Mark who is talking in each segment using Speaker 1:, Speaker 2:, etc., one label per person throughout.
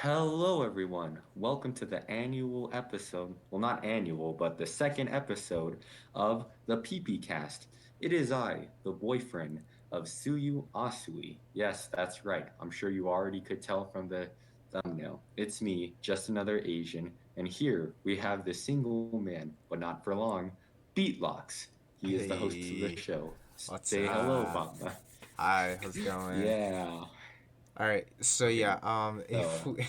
Speaker 1: Hello, everyone. Welcome to the annual episode. Well, not annual, but the second episode of the PPcast. It is I, the boyfriend of Suyu Asui. Yes, that's right. I'm sure you already could tell from the thumbnail. It's me, just another Asian, and here we have the single man, but not for long, Beatlocks. He is the host of the
Speaker 2: Hey,
Speaker 1: show.
Speaker 2: what's
Speaker 1: Say hello,
Speaker 2: up?
Speaker 1: Papa.
Speaker 2: Hi, how's it going?
Speaker 1: Yeah.
Speaker 2: All right, so
Speaker 1: Okay.
Speaker 2: yeah, if
Speaker 1: So,
Speaker 2: we,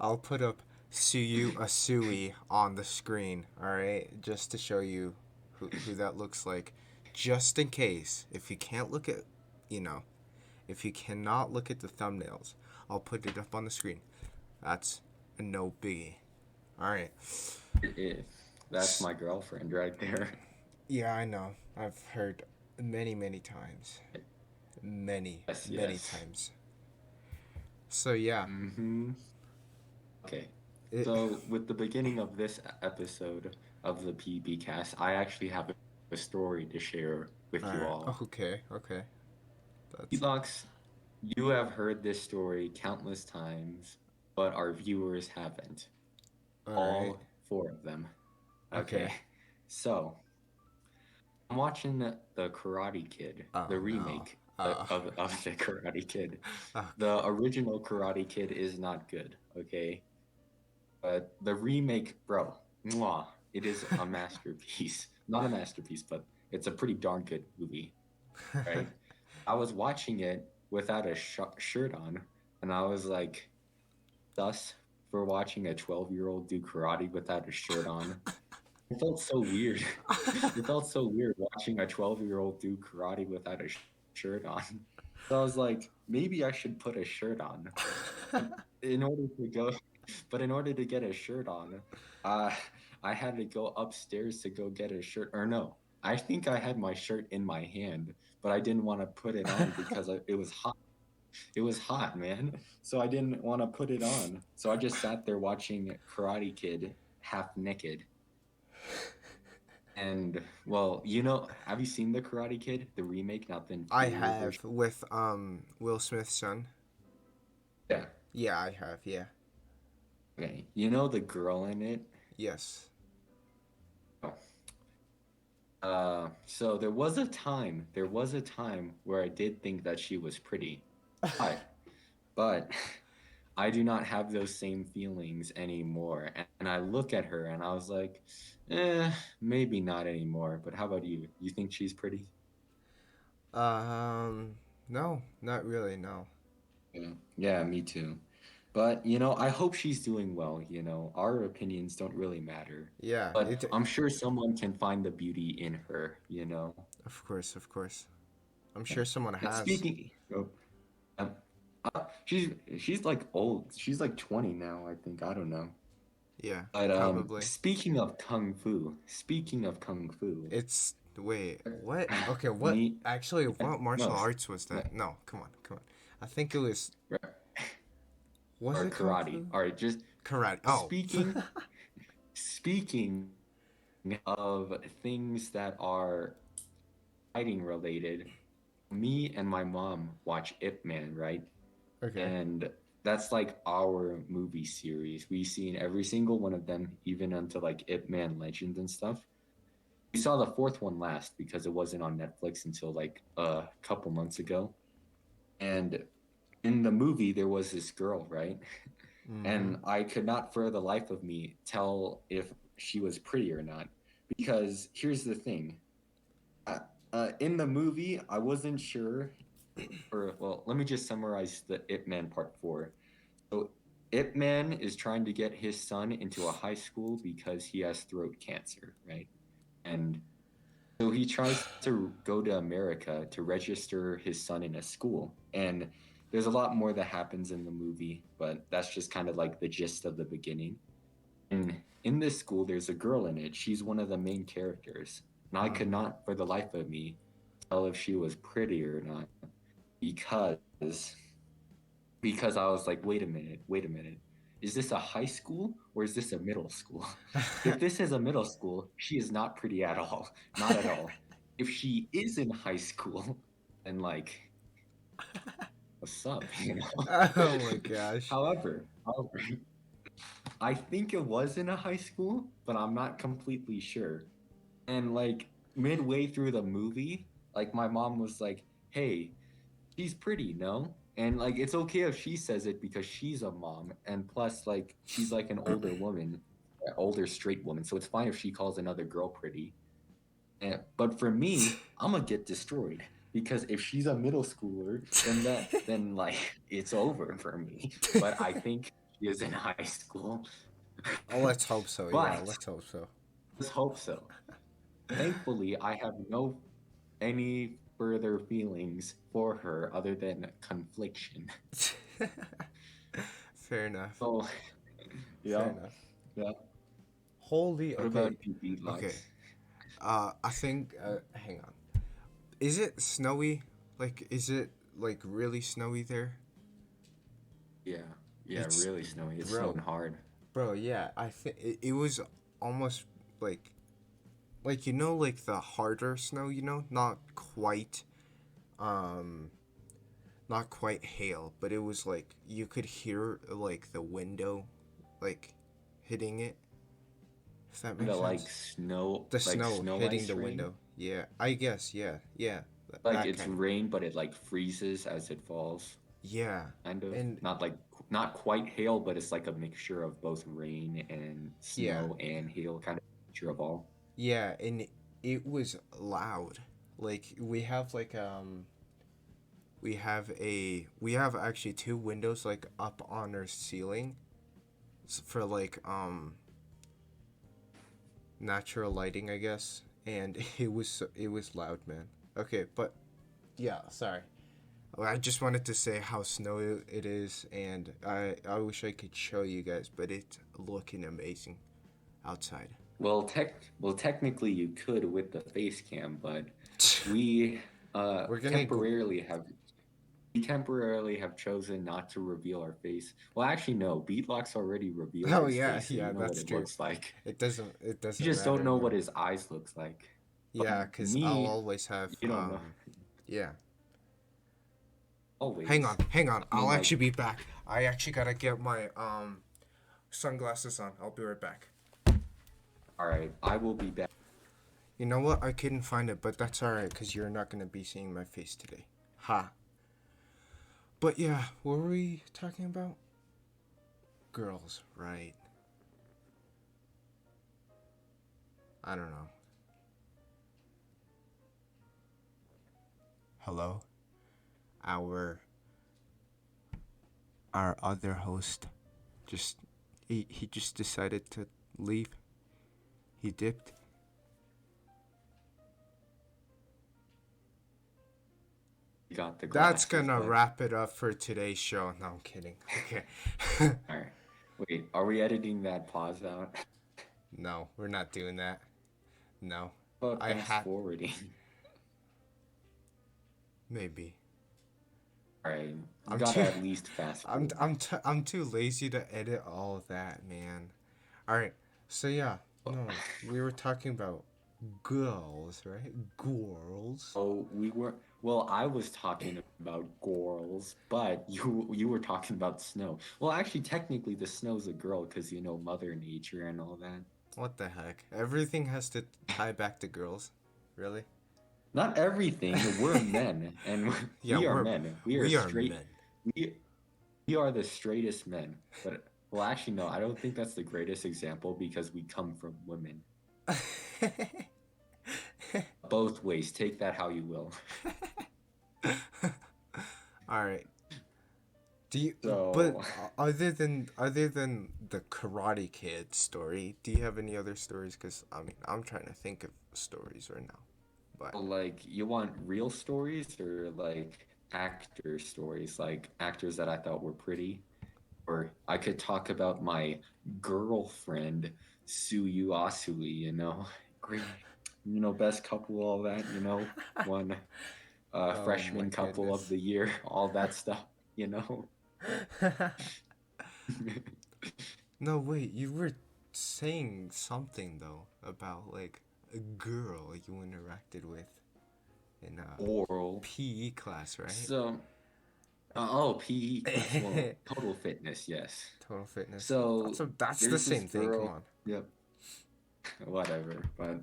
Speaker 2: I'll put up Suyu Asui on the screen, all right, just to show you who that looks like, just in case if you can't look at, you know, if you cannot look at the thumbnails, I'll put it up on the screen. That's a no biggie. All right.
Speaker 1: it, that's my girlfriend right there.
Speaker 2: Yeah, I know. I've heard many times.
Speaker 1: Yes,
Speaker 2: Many
Speaker 1: yes.
Speaker 2: times. So yeah,
Speaker 1: Mm-hmm. Okay.
Speaker 2: it.
Speaker 1: So with the beginning of this episode of the PB cast, I actually have a story to share
Speaker 2: All
Speaker 1: with you
Speaker 2: right.
Speaker 1: all.
Speaker 2: Okay. Okay. That's.
Speaker 1: Elox, you have heard this story countless times, but our viewers haven't.
Speaker 2: All right.
Speaker 1: All four of them.
Speaker 2: Okay.
Speaker 1: Okay. So I'm watching the Karate Kid,
Speaker 2: Oh
Speaker 1: the
Speaker 2: no.
Speaker 1: remake of the Karate Kid. The
Speaker 2: Okay.
Speaker 1: original Karate Kid is not good, okay? But the remake, bro, mwah, it is a masterpiece. Not a masterpiece, but it's a pretty darn good movie, right? I was watching it without a shirt on, and I was like, thus for watching a 12-year-old do karate without a shirt on. It felt so weird. It felt so weird watching a 12-year-old do karate without a shirt on. So I was like, maybe I should put a shirt on. But in order to go, but in order to get a shirt on, uh, I had to go upstairs to go get a shirt. Or no, I think I had my shirt in my hand, but I didn't want to put it on because it was hot. It was hot, man. So I didn't want to put it on. So I just sat there watching Karate Kid half naked. And well, have you seen the Karate Kid, the remake, not the
Speaker 2: I
Speaker 1: inferior version?
Speaker 2: have with Will Smith's son.
Speaker 1: Yeah.
Speaker 2: Yeah, I have. Yeah.
Speaker 1: Okay. You know the girl in it?
Speaker 2: Yes.
Speaker 1: Oh. So there was a time where I did think that she was pretty, but, but I do not have those same feelings anymore. And I look at her and I was like, maybe not anymore. But how about you? You think she's pretty?
Speaker 2: Um. No, not really. No.
Speaker 1: Yeah, yeah, me too. But I hope she's doing well. Our opinions don't really matter.
Speaker 2: Yeah.
Speaker 1: But
Speaker 2: It.
Speaker 1: I'm sure someone can find the beauty in her.
Speaker 2: Of course. Of course. I'm
Speaker 1: Yeah.
Speaker 2: sure someone
Speaker 1: And
Speaker 2: has.
Speaker 1: speaking, oh, um, she's like old. She's like 20 now, I think. I don't know.
Speaker 2: Yeah.
Speaker 1: But
Speaker 2: Probably.
Speaker 1: speaking of kung fu,
Speaker 2: It's. Wait. What? Okay. What?
Speaker 1: me,
Speaker 2: Actually,
Speaker 1: yeah,
Speaker 2: what martial
Speaker 1: no,
Speaker 2: arts was
Speaker 1: no,
Speaker 2: that? No. Come on. Come on. I think it was.
Speaker 1: right,
Speaker 2: Was
Speaker 1: or
Speaker 2: it kung
Speaker 1: karate.
Speaker 2: fu?
Speaker 1: All right, just
Speaker 2: Karate. Oh.
Speaker 1: speaking speaking of things that are fighting related, me and my mom watch Ip Man, right?
Speaker 2: Okay.
Speaker 1: And that's like our movie series. We've seen every single one of them, even until like Ip Man Legends and stuff. We saw the fourth one last because it wasn't on Netflix until like a couple months ago. And in the movie, there was this girl, right?
Speaker 2: Mm-hmm.
Speaker 1: And I could not for the life of me tell if she was pretty or not. Because here's the thing. Uh, in the movie, I wasn't sure, or well, let me just summarize the Ip Man part four. So Ip Man is trying to get his son into a high school because he has throat cancer, right? And so he tries to go to America to register his son in a school. And there's a lot more that happens in the movie, but that's just kind of like the gist of the beginning. And in this school, there's a girl in it. She's one of the main characters. And I could
Speaker 2: Mm-hmm.
Speaker 1: not, for the life of me, tell if she was pretty or not because because I was like, wait a minute. Is this a high school or is this a middle school? If this is a middle school, she is not pretty at all. Not at all. If she is in high school, then like what's up, you know?
Speaker 2: Oh my gosh.
Speaker 1: However, I think it was in a high school, but I'm not completely sure. And like midway through the movie, like my mom was like, "Hey, she's pretty, no?" And like it's okay if she says it because she's a mom, and plus like she's like an older woman, older straight woman, so it's fine if she calls another girl pretty. But for me, I'm gonna get destroyed because if she's a middle schooler, then like it's over for me. But I think she is in high school.
Speaker 2: Oh, let's hope so. Yeah,
Speaker 1: But
Speaker 2: let's hope so.
Speaker 1: let's hope so. Thankfully, I have no any further feelings for her other than confliction.
Speaker 2: Fair enough.
Speaker 1: So
Speaker 2: Fair
Speaker 1: yeah,
Speaker 2: enough.
Speaker 1: yeah.
Speaker 2: Holy.
Speaker 1: What
Speaker 2: Okay.
Speaker 1: about you,
Speaker 2: Okay.
Speaker 1: Beatbox?
Speaker 2: I think. Hang on. Is it snowy? Like, is it like really snowy there?
Speaker 1: Yeah, yeah,
Speaker 2: It's,
Speaker 1: really snowy. It's snowing
Speaker 2: bro,
Speaker 1: hard.
Speaker 2: bro. Yeah, I think it was almost like like the harder snow. Not quite um not quite hail, but it was like you could hear like the window like hitting it. If that
Speaker 1: Kind
Speaker 2: makes
Speaker 1: of
Speaker 2: sense. The
Speaker 1: like
Speaker 2: snow
Speaker 1: snow
Speaker 2: hitting
Speaker 1: ice
Speaker 2: the
Speaker 1: rain.
Speaker 2: window. Yeah, I guess. Yeah, yeah.
Speaker 1: Like
Speaker 2: That
Speaker 1: it's
Speaker 2: kind of.
Speaker 1: rain, but it like freezes as it falls.
Speaker 2: Yeah,
Speaker 1: Kind of
Speaker 2: and
Speaker 1: not quite hail, but it's like a mixture of both rain and
Speaker 2: yeah,
Speaker 1: snow and hail, kind of mixture of all.
Speaker 2: yeah, and it was loud. Like we have actually two windows like up on our ceiling for like natural lighting, I guess, and it was loud, man. Okay, but yeah, sorry. I just wanted to say how snowy it is, and I wish I could show you guys, but it's looking amazing outside.
Speaker 1: Well, technically you could with the face cam, but we
Speaker 2: We're gonna go.
Speaker 1: temporarily have chosen not to reveal our face. Well, actually, no. Beatbox already revealed
Speaker 2: Oh
Speaker 1: his
Speaker 2: yeah,
Speaker 1: face, so you
Speaker 2: yeah,
Speaker 1: know what
Speaker 2: that's
Speaker 1: it
Speaker 2: true.
Speaker 1: looks like.
Speaker 2: It
Speaker 1: You
Speaker 2: doesn't
Speaker 1: just
Speaker 2: matter
Speaker 1: don't know what
Speaker 2: anymore.
Speaker 1: his eyes looks like. But
Speaker 2: Yeah, cause I'll
Speaker 1: me,
Speaker 2: always have
Speaker 1: you don't know
Speaker 2: yeah.
Speaker 1: always.
Speaker 2: Hang on.
Speaker 1: I mean,
Speaker 2: I'll
Speaker 1: like,
Speaker 2: actually be back. I actually gotta get my sunglasses on. I'll be right back.
Speaker 1: all right, I will be back.
Speaker 2: You know what? I couldn't find it, but that's alright, cause you're not gonna be seeing my face today. Ha. But yeah, what were we talking about? Girls, right? I don't know. Hello? Our our other host just he just decided to leave. He dipped.
Speaker 1: You got the
Speaker 2: That's
Speaker 1: glasses,
Speaker 2: gonna
Speaker 1: but
Speaker 2: wrap it up for today's show. No, I'm kidding. Okay.
Speaker 1: all right. Wait, are we editing that pause out?
Speaker 2: No, we're not doing that. No.
Speaker 1: About
Speaker 2: I
Speaker 1: fast
Speaker 2: had
Speaker 1: forwarding.
Speaker 2: maybe.
Speaker 1: All right, you
Speaker 2: I'm
Speaker 1: gotta
Speaker 2: too
Speaker 1: at least fast forward.
Speaker 2: I'm too lazy to edit all of that, man. All right. So yeah, no, we were talking about girls, right? Girls.
Speaker 1: Oh, we were. Well, I was talking about Gorls, but you were talking about snow. Well, actually, technically, the snow's a girl because you know Mother Nature and all that.
Speaker 2: What the heck? Everything has to tie back to girls. Really?
Speaker 1: Not everything. We're men, and
Speaker 2: Yeah,
Speaker 1: we are men. We are
Speaker 2: we are
Speaker 1: straight.
Speaker 2: men.
Speaker 1: We we are the straightest men. But well, actually, no. I don't think that's the greatest example because we come from women. Both ways. Take that how you will.
Speaker 2: All right. Do you but
Speaker 1: So,
Speaker 2: other than the Karate Kid story, do you have any other stories? Cuz I mean, I'm trying to think of stories right now. But
Speaker 1: like, you want real stories or like actor stories, like actors that I thought were pretty? Or I could talk about my girlfriend, Suyu Asui, great, best couple, all that, one
Speaker 2: oh my
Speaker 1: freshman couple of
Speaker 2: goodness.
Speaker 1: the year, all that stuff, you know.
Speaker 2: No, wait, you were saying something though about like a girl you interacted with in a
Speaker 1: Oral.
Speaker 2: PE class, right?
Speaker 1: So Oh, PE class. Well, total fitness, yes.
Speaker 2: Total fitness.
Speaker 1: So
Speaker 2: That's the
Speaker 1: there's this
Speaker 2: same thing. Come
Speaker 1: girl.
Speaker 2: on.
Speaker 1: Yep, whatever. But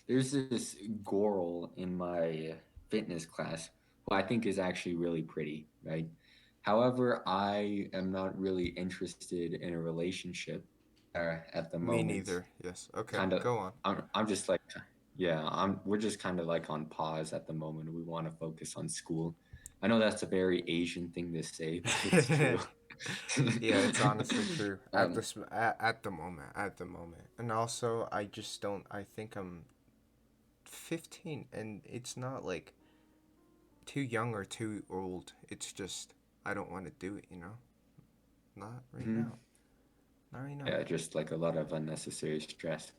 Speaker 1: there's this girl in my fitness class who I think is actually really pretty, right? However, I am not really interested in a relationship at the
Speaker 2: Me
Speaker 1: moment.
Speaker 2: neither. Yes. Okay.
Speaker 1: Kind of,
Speaker 2: Go on.
Speaker 1: I'm just like, yeah, we're just kind of like on pause at the moment. We want to focus on school. I know that's a very Asian thing to say, but it's true.
Speaker 2: Yeah, it's honestly true at
Speaker 1: um,
Speaker 2: this at the moment. At the moment, and also I just don't. I think I'm 15, and it's not like too young or too old. It's just I don't want to do it. Not right
Speaker 1: mhm.
Speaker 2: now. Not right now.
Speaker 1: Yeah, just like a lot of unnecessary stress.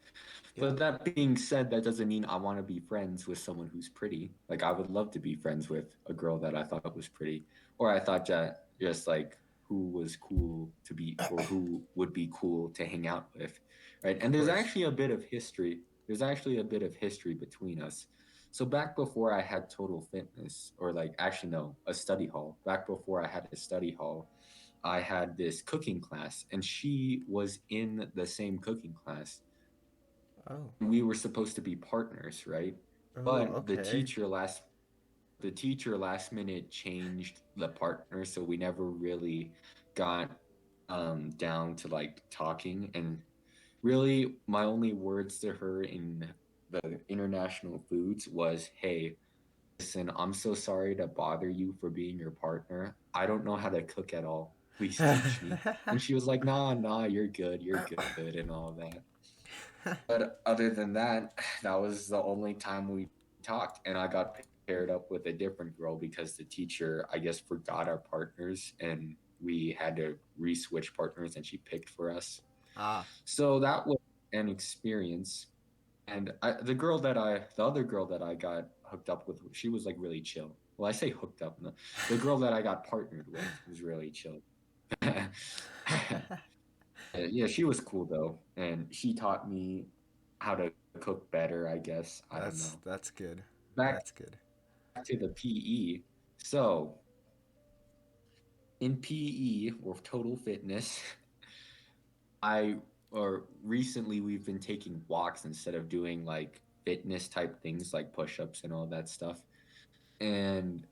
Speaker 2: Yep.
Speaker 1: But that being said, that doesn't mean I want to be friends with someone who's pretty. Like I would love to be friends with a girl that I thought was pretty, or I thought just like who was cool to be, or who would be cool to hang out with, right?
Speaker 2: Of
Speaker 1: And there's
Speaker 2: course.
Speaker 1: actually a bit of history. There's actually a bit of history between us. So back before I had Total Fitness, or like actually no, a study hall. Back before I had a study hall, I had this cooking class, and she was in the same cooking class.
Speaker 2: Oh.
Speaker 1: We were supposed to be partners, right?
Speaker 2: Oh.
Speaker 1: But
Speaker 2: Okay.
Speaker 1: the teacher last minute changed the partner, so we never really got down to like talking. And really, my only words to her in the international foods was, "Hey, listen, I'm so sorry to bother you for being your partner. I don't know how to cook at all. Please teach me." And she was like, "Nah, nah, you're good," and all that. But other than that, that was the only time we talked. And I got paired up with a different girl because the teacher, I guess, forgot our partners and we had to re-switch partners and she picked for us.
Speaker 2: Ah.
Speaker 1: So that was an experience. And the other girl that I got hooked up with, she was like really chill. Well, I say hooked up. No. The girl that I got partnered with was really chill. Yeah, she was cool though, and she taught me how to cook better. I guess I don't know.
Speaker 2: That's good.
Speaker 1: Back
Speaker 2: That's good.
Speaker 1: to the PE. So in PE or Total Fitness, I or recently we've been taking walks instead of doing like fitness type things like push-ups and all that stuff. And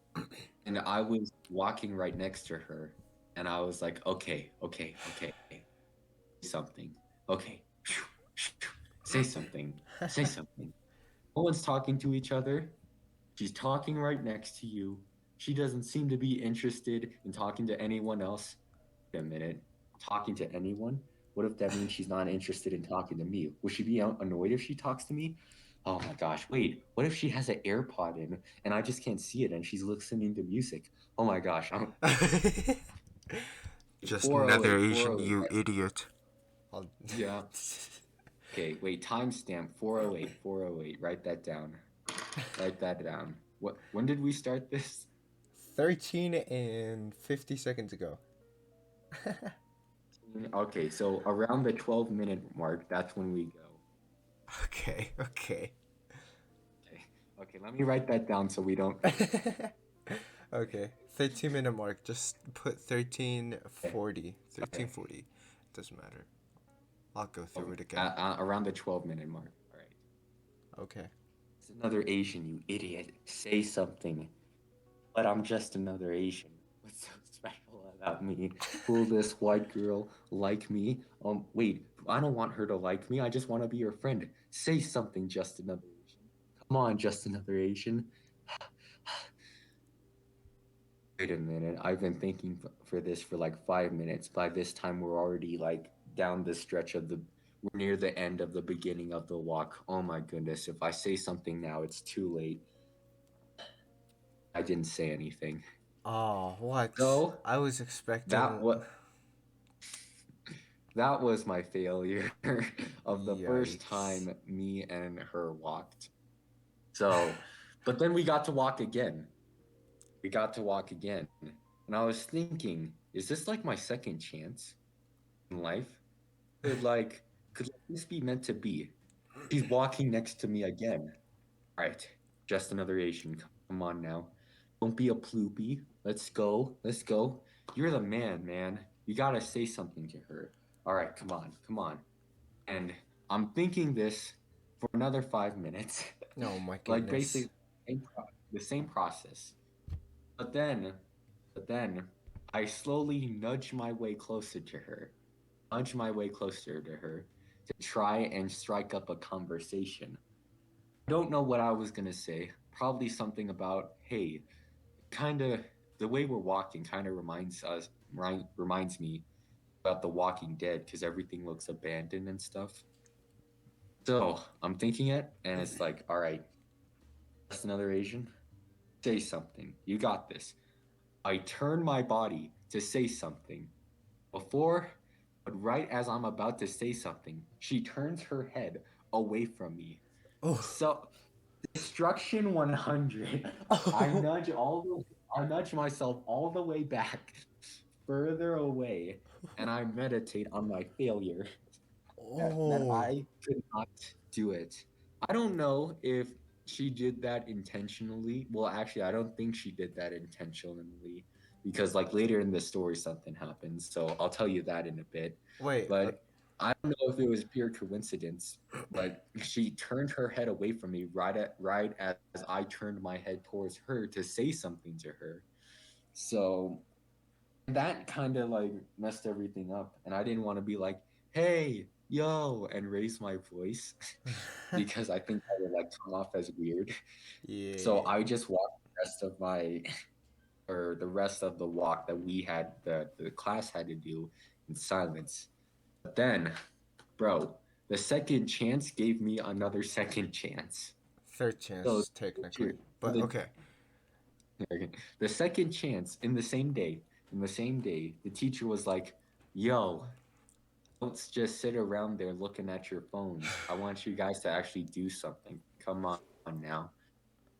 Speaker 1: I was walking right next to her, and I was like, okay, something. Okay, say something, say something. No one's talking to each other. She's talking right next to you. She doesn't seem to be interested in talking to anyone else. Wait a minute. Talking to anyone? What if that means she's not interested in talking to me? Will she be annoyed if she talks to me? Oh my gosh, wait. What if she has an AirPod in and I just can't see it and she's listening to music? Oh my gosh.
Speaker 2: Just another
Speaker 1: 408,
Speaker 2: Asian,
Speaker 1: 408.
Speaker 2: you idiot. I'll...
Speaker 1: Yeah. Okay, wait. Timestamp 408, 408. Write that down. Write that down. When did we start this?
Speaker 2: 13 and 50 seconds ago.
Speaker 1: Okay, so around the 12-minute mark, that's when we go.
Speaker 2: Okay, okay.
Speaker 1: Okay. Okay, let me write that down so we don't.
Speaker 2: Okay, 13-minute mark. Just put
Speaker 1: Okay.
Speaker 2: 1340.
Speaker 1: Okay.
Speaker 2: 1340. Doesn't matter. I'll go through
Speaker 1: Okay.
Speaker 2: it again.
Speaker 1: Around the 12-minute mark. All right.
Speaker 2: Okay.
Speaker 1: It's another Asian, you idiot. Say something. But I'm just another Asian. What's so special about me? Will this white girl like me? Wait, I don't want her to like me. I just want to be her friend. Say something, just another Asian. Come on, just another Asian. Wait a minute. I've been thinking for this for like 5 minutes. By this time, we're already like down the stretch of the. We're near the end of the beginning of the walk. Oh my goodness. If I say something now, it's too late. I didn't say anything.
Speaker 2: Oh, what?
Speaker 1: So
Speaker 2: I was
Speaker 1: that
Speaker 2: expecting.
Speaker 1: what that was my failure of the first
Speaker 2: Yikes.
Speaker 1: time me and her walked. So, but then we got to walk again. We got to walk again. And I was thinking, is this like my second chance in life? Could this be meant to be? She's walking next to me again. All right, just another Asian. Come on now. Don't be a ploopy. Let's go. Let's go. You're the man. You gotta say something to her. All right, come on, come on. And I'm thinking this for another 5 minutes,
Speaker 2: Oh my
Speaker 1: like
Speaker 2: goodness.
Speaker 1: basically the same process. But then, but then, I slowly nudge my way closer to her, nudge my way closer to her to try and strike up a conversation. I don't know what I was gonna say. Probably something about, hey, kind of the way we're walking kind of reminds me about The Walking Dead because everything looks abandoned and stuff. So I'm thinking it, and it's like, all right, that's another Asian. Say something. You got this. I turn my body to say something. Before, but right as I'm about to say something, she turns her head away from me.
Speaker 2: Oh.
Speaker 1: So destruction 100.
Speaker 2: Oh.
Speaker 1: I nudge myself all the way back, further away, and I meditate on my failure that
Speaker 2: Oh.
Speaker 1: I could not do it. I don't know if she did that intentionally. Well, actually, I don't think she did that intentionally because, like, later in the story, something happens. So I'll tell you that in a bit.
Speaker 2: Wait.
Speaker 1: But I don't know if it was pure coincidence, but she turned her head away from me right as I turned my head towards her to say something to her. So that kind of like messed everything up, and I didn't want to be like, "Hey, yo," and raise my voice because I think that would like come off as weird. So
Speaker 2: Yeah.
Speaker 1: I just walked the rest of my or the rest of the walk that we had the class had to do in silence. But then, bro, the second chance gave me another second chance.
Speaker 2: Third
Speaker 1: So
Speaker 2: chance, technically.
Speaker 1: teacher,
Speaker 2: But okay.
Speaker 1: the second chance in the same day, the teacher was like, "Yo, don't just sit around there looking at your phones. I want you guys to actually do something. Come on now."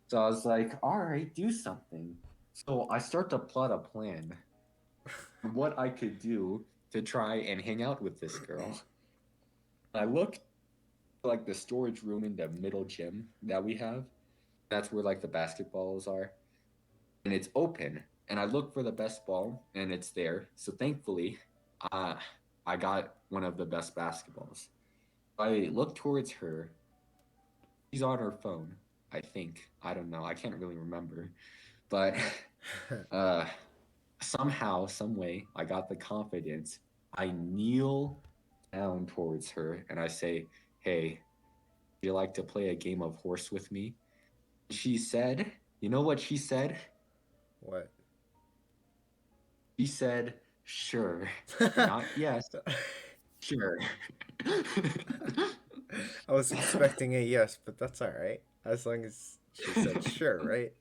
Speaker 1: So I was like, "All right, do something." So I start to plot a plan on what I could do to try and hang out with this girl. I looked like the storage room in the middle gym that we have. That's where like the basketballs are, and it's open. And I look for the best ball, and it's there. So thankfully, uh, I got one of the best basketballs. I look towards her. She's on her phone, I think. I don't know. I can't really remember. But uh, somehow, some way, I got the confidence. I kneel down towards her and I say, "Hey, would you like to play a game of horse with me?" She said, "You know what she said?"
Speaker 2: What?
Speaker 1: She said, "Sure." Not yes, sure.
Speaker 2: I was expecting a yes, but that's alright. As long as she said sure, right?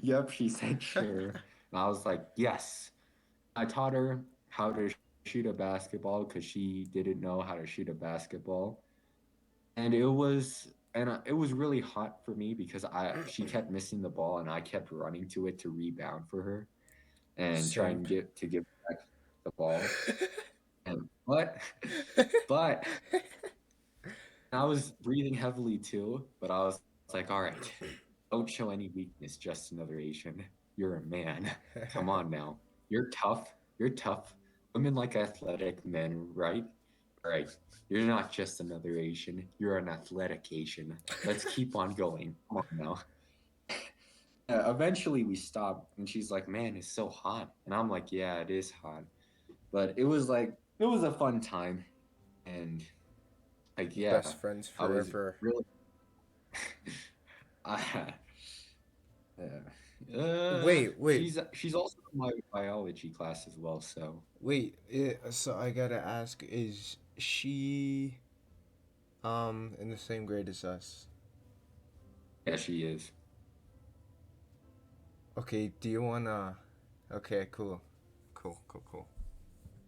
Speaker 1: Yep, she said, "Sure." And I was like, "Yes." I taught her how to shoot a basketball because she didn't know how to shoot a basketball, and it was really hot for me because I she kept missing the ball and I kept running to it to rebound for her and try
Speaker 2: Simp.
Speaker 1: and get to give back the ball. And but I was breathing heavily too, but I was like, all right, don't show any weakness, just another Asian. You're a man. Come on now. You're tough. You're tough. Women like athletic men, right? All right. You're not just another Asian. You're an athletic Asian. Let's keep on going. Come on now. Eventually we stopped and she's like, "Man, it's so hot." And I'm like, "Yeah, it is hot." But it was a fun time. And like, yeah,
Speaker 2: Best friends
Speaker 1: I was
Speaker 2: forever.
Speaker 1: really I,
Speaker 2: Wait.
Speaker 1: she's also in my biology class as well. So
Speaker 2: So I gotta ask, is she in the same grade as us?
Speaker 1: yeah, she is.
Speaker 2: Okay, do you wanna Okay, cool. Cool.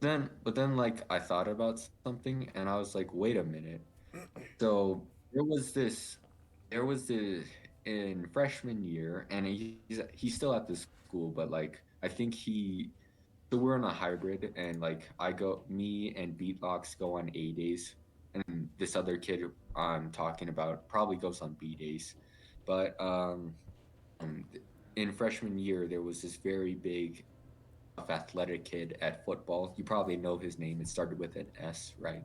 Speaker 1: But then like I thought about something and I was like, wait a minute. So there was this in freshman year, and he's still at this school, but like I think so we're on a hybrid, and like me and Beatbox go on A days, and this other kid I'm talking about probably goes on B days, but um in freshman year, there was this very big, athletic kid at football. You probably know his name. It started with an S, right?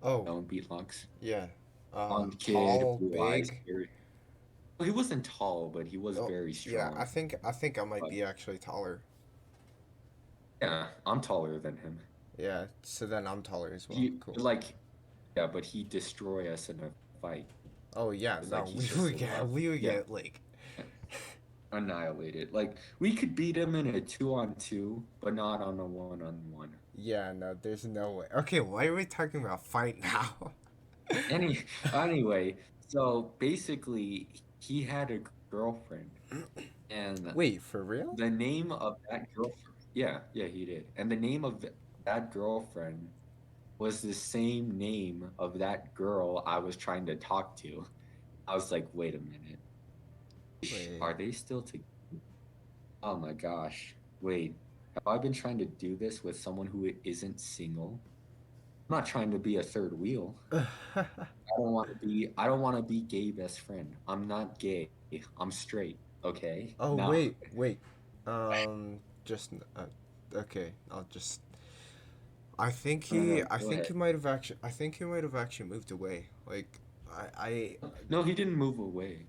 Speaker 2: Oh,
Speaker 1: No, beatlocks.
Speaker 2: yeah.
Speaker 1: Blonde kid,
Speaker 2: Tall,
Speaker 1: blue eyes.
Speaker 2: big.
Speaker 1: Well, he wasn't tall, but he was
Speaker 2: Oh,
Speaker 1: very
Speaker 2: yeah.
Speaker 1: strong.
Speaker 2: I think I might
Speaker 1: But
Speaker 2: be actually taller.
Speaker 1: yeah, I'm taller than him.
Speaker 2: Yeah. So then I'm taller as well.
Speaker 1: He
Speaker 2: Cool.
Speaker 1: like yeah, but he destroy us in a fight.
Speaker 2: Oh yeah.
Speaker 1: Like
Speaker 2: No,
Speaker 1: he's
Speaker 2: we
Speaker 1: just
Speaker 2: would
Speaker 1: so
Speaker 2: get
Speaker 1: tough.
Speaker 2: we would
Speaker 1: Yeah,
Speaker 2: get like.
Speaker 1: annihilated. Like we could beat him in a 2-on-2, but not on a 1-on-1.
Speaker 2: Yeah. No. There's no way. Okay. Why are we talking about fight now?
Speaker 1: Any anyway, so basically he had a girlfriend, and
Speaker 2: Wait. For real?
Speaker 1: the name of that girlfriend, yeah, yeah, he did. And the name of that girlfriend was the same name of that girl I was trying to talk to. I was like, wait a minute.
Speaker 2: Wait.
Speaker 1: Are they still together? Oh my gosh. Wait. Have I been trying to do this with someone who isn't single? I'm not trying to be a third wheel. I don't want to be gay best friend. I'm not gay. I'm straight. Okay?
Speaker 2: Oh
Speaker 1: No.
Speaker 2: wait. Just okay. I'll just.
Speaker 1: No,
Speaker 2: I
Speaker 1: go
Speaker 2: think
Speaker 1: ahead.
Speaker 2: he might have actually. I think he might have actually moved away. Like, I.
Speaker 1: No, he didn't move away.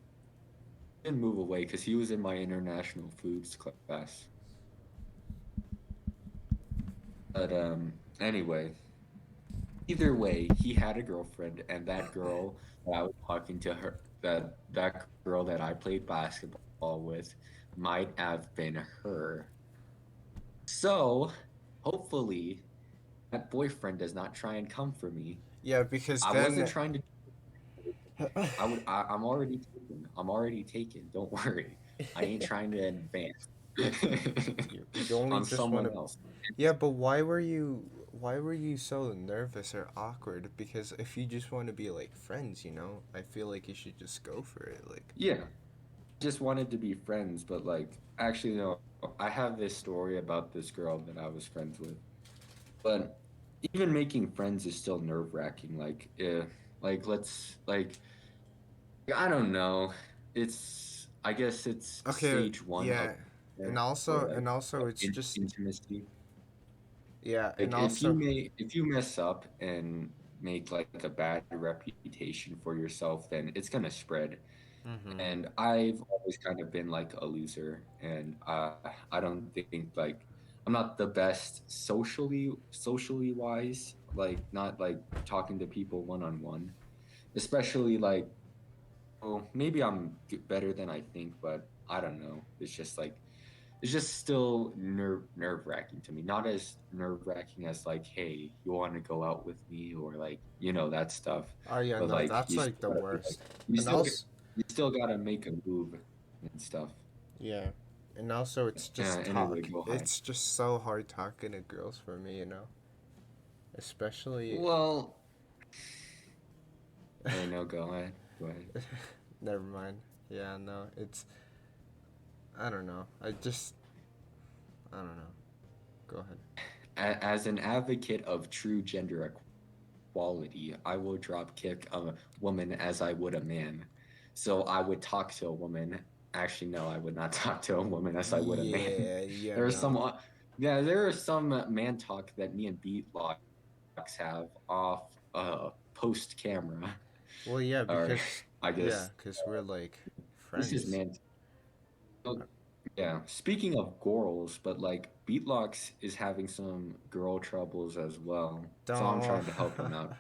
Speaker 1: He didn't move away because he was in my international foods class. But anyway, either way, he had a girlfriend, and that girl that I was talking to her, that girl that I played basketball with, might have been her. So, hopefully, that boyfriend does not try and come for me.
Speaker 2: Yeah, because
Speaker 1: I wasn't
Speaker 2: then.
Speaker 1: trying to. I'm already taken. I'm already taken. Don't worry. I ain't trying to advance
Speaker 2: You only
Speaker 1: on
Speaker 2: just want
Speaker 1: someone
Speaker 2: to.
Speaker 1: else.
Speaker 2: Yeah, but why were you? Why were you so nervous or awkward? Because if you just want to be like friends, I feel like you should just go for it. Like.
Speaker 1: Yeah, just wanted to be friends, but like, actually, no. I have this story about this girl that I was friends with, but even making friends is still nerve-wracking. Like let's like I don't know. I guess it's
Speaker 2: Okay.
Speaker 1: stage one of
Speaker 2: Yeah, and
Speaker 1: for
Speaker 2: also
Speaker 1: like
Speaker 2: and also it's just
Speaker 1: intimacy.
Speaker 2: yeah, and
Speaker 1: Like
Speaker 2: also.
Speaker 1: if you mess up and make like a bad reputation for yourself, then it's gonna spread.
Speaker 2: Mm-hmm.
Speaker 1: And I've always kind of been like a loser, and I don't think like I'm not the best socially wise, like not like talking to people one on one, especially like well maybe I'm better than I think, but I don't know. It's just still nerve wracking to me. Not as nerve wracking as like, hey, you want to go out with me or like that stuff.
Speaker 2: Oh yeah,
Speaker 1: But
Speaker 2: no,
Speaker 1: like
Speaker 2: that's like the worst.
Speaker 1: you
Speaker 2: And
Speaker 1: still
Speaker 2: also
Speaker 1: you still gotta make a move and stuff.
Speaker 2: yeah, and also it's just
Speaker 1: Anyway,
Speaker 2: talk.
Speaker 1: go ahead.
Speaker 2: It's just so hard talking to girls for me. Especially.
Speaker 1: Well, I know. Go ahead. Go ahead.
Speaker 2: Never mind. Yeah, no, it's I don't know. I don't know. Go ahead.
Speaker 1: As an advocate of true gender equality, I will drop kick a woman as I would a man. So I would talk to a woman. Actually, no, I would not talk to a woman as I would a man.
Speaker 2: Yeah, yeah,
Speaker 1: There are
Speaker 2: no.
Speaker 1: some, yeah, there are some man talk that me and Beatlocks have off post camera,
Speaker 2: Well, yeah,
Speaker 1: or
Speaker 2: because
Speaker 1: I
Speaker 2: yeah,
Speaker 1: guess
Speaker 2: because we're like
Speaker 1: this is
Speaker 2: friends.
Speaker 1: man. So, yeah, speaking of Gorls, but like Beatlocks is having some girl troubles as well, so I'm
Speaker 2: Don't.
Speaker 1: trying to help him out.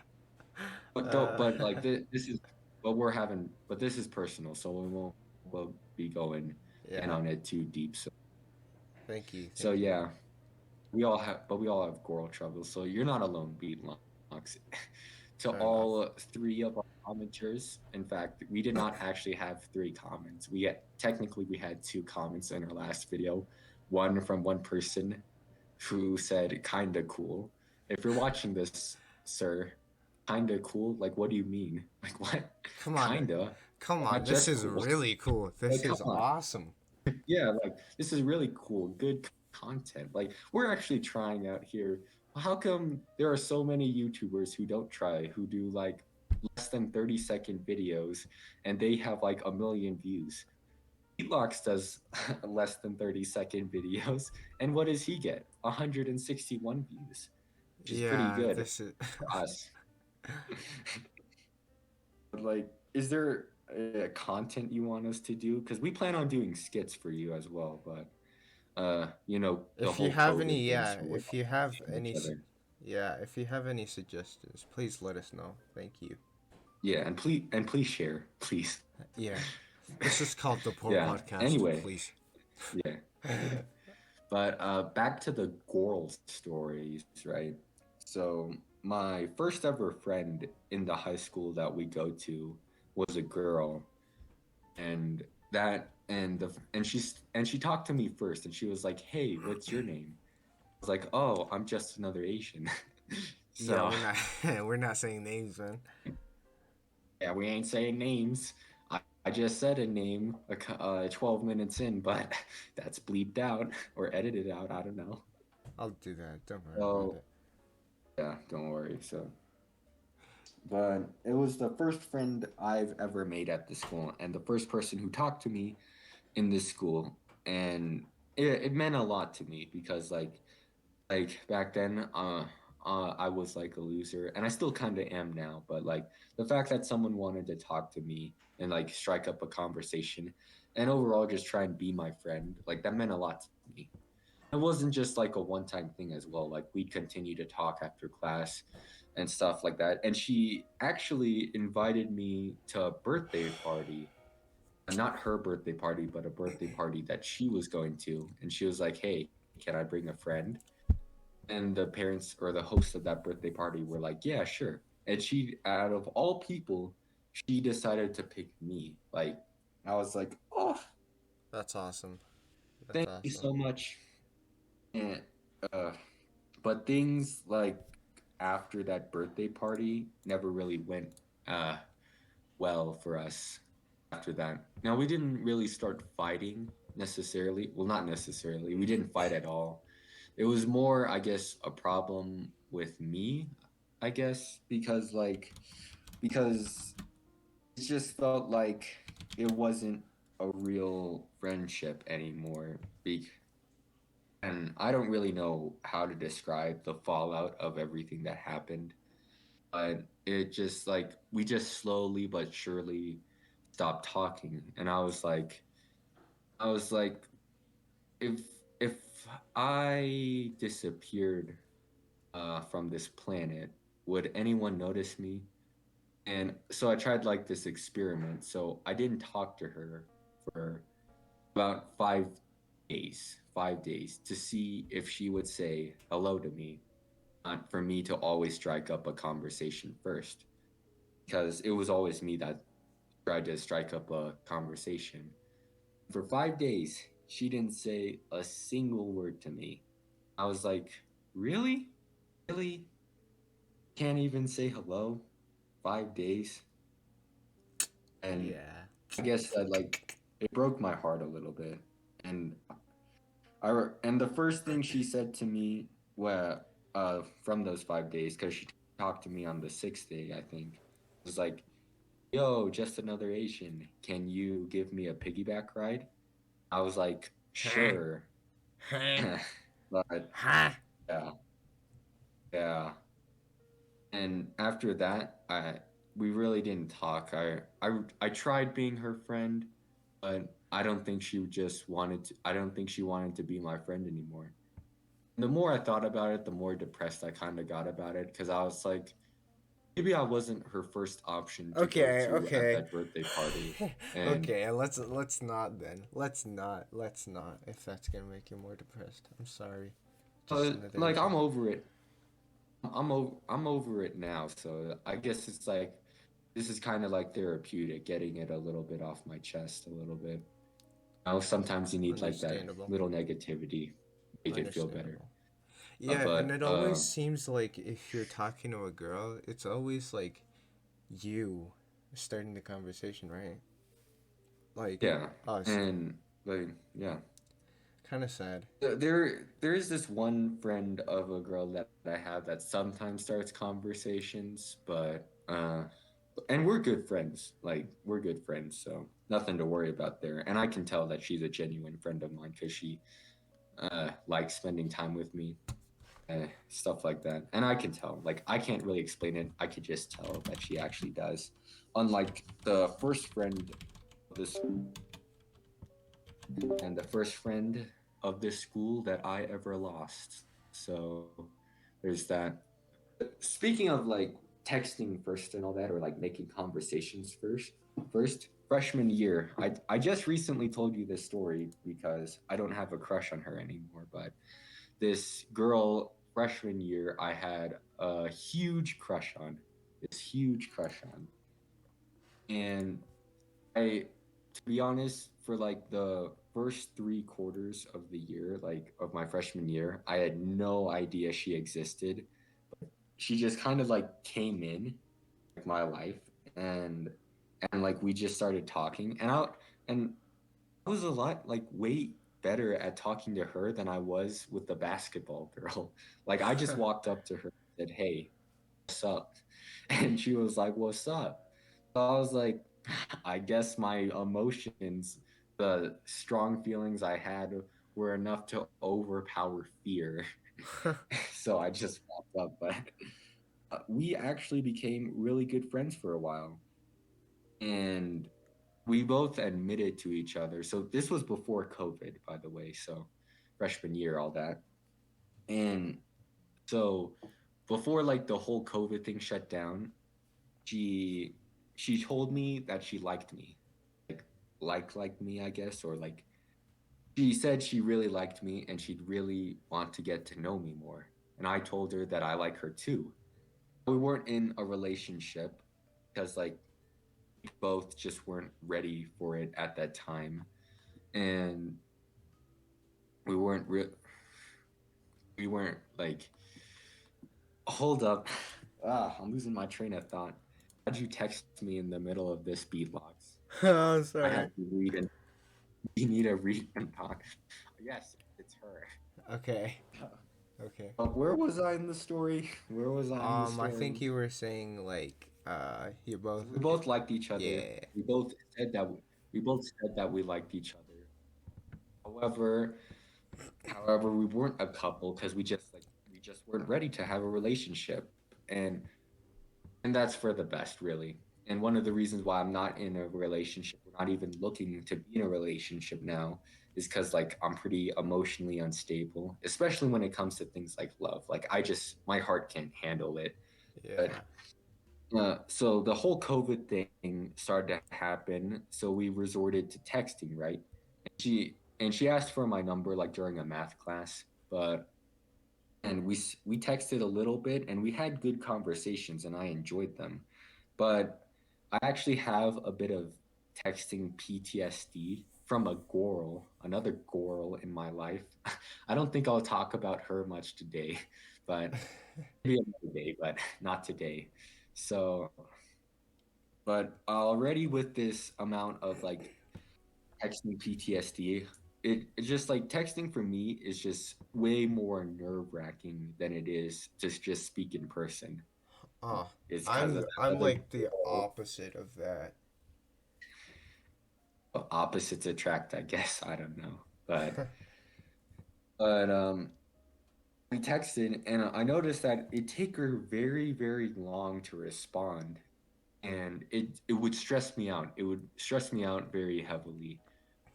Speaker 1: But don't,
Speaker 2: uh,
Speaker 1: but like this is, but we're having, but this is personal, so we won't we'll be going in
Speaker 2: yeah.
Speaker 1: on it too deep.
Speaker 2: Thank you.
Speaker 1: So
Speaker 2: Thank you.
Speaker 1: yeah, we all have girl troubles. So you're not alone, Beatlocks. To
Speaker 2: Fair enough.
Speaker 1: all three of our commenters, in fact, we did not actually have three comments. Technically we had two comments in our last video. One from one person who said kinda cool. If you're watching this, sir, kinda cool? Like what do you mean? Like what?
Speaker 2: Come on.
Speaker 1: Kinda.
Speaker 2: Come on.
Speaker 1: Not
Speaker 2: This
Speaker 1: just
Speaker 2: is
Speaker 1: cool.
Speaker 2: really cool.
Speaker 1: Like
Speaker 2: This
Speaker 1: come
Speaker 2: is
Speaker 1: on.
Speaker 2: awesome.
Speaker 1: Yeah, like this is really cool, good content. Like we're actually trying out here. How come there are so many YouTubers who don't try, who do like less than 30-second videos and they have like a million views? Heatlocks does less than 30-second videos, and what does he get? 161 views, which is pretty
Speaker 2: Yeah,
Speaker 1: good
Speaker 2: this is.
Speaker 1: for us. But like, is there content you want us to do? Because we plan on doing skits for you as well, but the
Speaker 2: If you
Speaker 1: whole
Speaker 2: have any,
Speaker 1: COVID thing,
Speaker 2: yeah,
Speaker 1: so we're
Speaker 2: if
Speaker 1: not
Speaker 2: you have
Speaker 1: seeing
Speaker 2: any,
Speaker 1: each other.
Speaker 2: yeah, if you have any suggestions, please let us know. Thank you.
Speaker 1: Yeah, and please share, please.
Speaker 2: Yeah, this is called the Poor
Speaker 1: Yeah.
Speaker 2: Podcast.
Speaker 1: Anyway,
Speaker 2: Please.
Speaker 1: yeah, yeah. But back to the Gorls stories, right? So my first ever friend in the high school that we go to was a girl, and she talked to me first, and she was like, "Hey, what's your name?" I was like, "Oh, I'm just another Asian."
Speaker 2: Yeah,
Speaker 1: So
Speaker 2: we're not saying names, man.
Speaker 1: yeah, we ain't saying names. I just said a name 12 minutes in, but that's bleeped out or edited out. I don't know.
Speaker 2: I'll do that. Don't worry about
Speaker 1: So
Speaker 2: it.
Speaker 1: yeah, don't worry. So, but it was the first friend I've ever made at the school, and the first person who talked to me in this school, and it meant a lot to me because like back then I was like a loser, and I still kind of am now, but like the fact that someone wanted to talk to me and like strike up a conversation and overall just try and be my friend, like that meant a lot to me. It wasn't just like a one-time thing as well. Like we'd continue to talk after class and stuff like that, and she actually invited me to a birthday party, not her birthday party, but a birthday party that she was going to. And she was like, "Hey, can I bring a friend?" And the parents or the hosts of that birthday party were like, "Yeah, sure." And she, out of all people, she decided to pick me. Like, I was like, "Oh,
Speaker 2: That's awesome. That's
Speaker 1: thank you
Speaker 2: awesome.
Speaker 1: so much." And uh, but things like after that birthday party never really went uh well for us after that. Now we didn't really start fighting necessarily. Well, not necessarily. We didn't fight at all. It was more, I guess, a problem with me, I guess, because it just felt like it wasn't a real friendship anymore. And I don't really know how to describe the fallout of everything that happened, but it just like we just slowly but surely stopped talking. And I was like, if if I disappeared from this planet, would anyone notice me? And so I tried like this experiment. So I didn't talk to her for about 5 days, 5 days to see if she would say hello to me, not for me to always strike up a conversation first, because it was always me that tried to strike up a conversation. For 5 days, she didn't say a single word to me. I was like, really? Really? Can't even say hello? 5 days? And
Speaker 2: Yeah.
Speaker 1: I guess that like it broke my heart a little bit. And and the first thing she said to me, from those 5 days, because she talked to me on the sixth day, I think, was like, "Yo, just another Asian. Can you give me a piggyback ride?" I was like,
Speaker 2: Huh?
Speaker 1: "Sure."
Speaker 2: Huh?
Speaker 1: But
Speaker 2: Huh?
Speaker 1: yeah, yeah. And after that, we really didn't talk. I tried being her friend, but I don't think she just wanted to. I don't think she wanted to be my friend anymore. The more I thought about it, the more depressed I kind of got about it because I was like, maybe I wasn't her first option to go
Speaker 2: Okay,
Speaker 1: to at
Speaker 2: okay.
Speaker 1: that birthday party. And
Speaker 2: Okay, let's not then. Let's not. If that's gonna make you more depressed, I'm sorry. Just another
Speaker 1: like
Speaker 2: Asian.
Speaker 1: I'm over it. I'm over it now. So I guess it's like this is kind of like therapeutic, getting it a little bit off my chest a little bit. Sometimes you need like that
Speaker 2: Understandable.
Speaker 1: little negativity, make it feel better.
Speaker 2: Understandable. Yeah, and
Speaker 1: But
Speaker 2: it always seems like if you're talking to a girl, it's always like you starting the conversation, right? Like
Speaker 1: yeah,
Speaker 2: us.
Speaker 1: and like yeah,
Speaker 2: Kind of sad.
Speaker 1: there is this one friend of a girl that I have that sometimes starts conversations, but And we're good friends. Like we're good friends, so nothing to worry about there. And I can tell that she's a genuine friend of mine because she likes spending time with me, stuff like that. And I can tell. Like I can't really explain it. I could just tell that she actually does. Unlike the first friend of this and the first friend of this school that I ever lost. So there's that. Speaking of like texting first and all that, or like making conversations first freshman year, I just recently told you this story because I don't have a crush on her anymore. But this girl freshman year, I had a huge crush on, this huge crush on, and I, to be honest, for like the first 3 quarters of the year, like of my freshman year, I had no idea she existed. She just kind of like came in like my life, and like we just started talking, and I was a lot like way better at talking to her than I was with the basketball girl. Like I just walked up to her and said, "Hey, what's up?" And she was like, "What's up?" So I was like, I guess my emotions, the strong feelings I had were enough to overpower fear. So I just walked up, but we actually became really good friends for a while. And we both admitted to each other. So this was before COVID, by the way. So freshman year, all that. And so before like the whole COVID thing shut down, she she told me that she liked me. Like me, I guess, or like she said she really liked me and she'd really want to get to know me more. And I told her that I like her too. We weren't in a relationship because like we both just weren't ready for it at that time. And we weren't real we weren't like hold up. I'm losing my train of thought. How'd you text me in the middle of this beatbox?
Speaker 2: Oh,
Speaker 1: I have
Speaker 2: sorry.
Speaker 1: to read and you need to read and talk. Yes, it's her.
Speaker 2: Okay. Okay.
Speaker 1: Where was I in the story? Where was I in the
Speaker 2: I think
Speaker 1: story?
Speaker 2: you were saying like you both.
Speaker 1: So we both liked each other.
Speaker 2: Yeah.
Speaker 1: We both said that we both said that we liked each other. However, we weren't a couple because we just weren't ready to have a relationship, and that's for the best, really. And one of the reasons why I'm not in a relationship, or not even looking to be in a relationship now, is because like I'm pretty emotionally unstable, especially when it comes to things like love. Like I just my heart can't handle it. But
Speaker 2: Yeah.
Speaker 1: so the whole COVID thing started to happen. So we resorted to texting, right? And she asked for my number like during a math class, but and we texted a little bit and we had good conversations and I enjoyed them. But I actually have a bit of texting PTSD from a Gorl, another Gorl in my life. I don't think I'll talk about her much today, but maybe another day, but not today. So, but already with this amount of like texting PTSD, it's just like texting for me is just way more nerve wracking than it is to just speak in person.
Speaker 2: Oh,
Speaker 1: It's because of
Speaker 2: I'm
Speaker 1: the
Speaker 2: like the opposite of that.
Speaker 1: opposites attract, I guess. I don't know, but we texted, and I noticed that it take her very very long to respond, and it would stress me out. It would stress me out very heavily.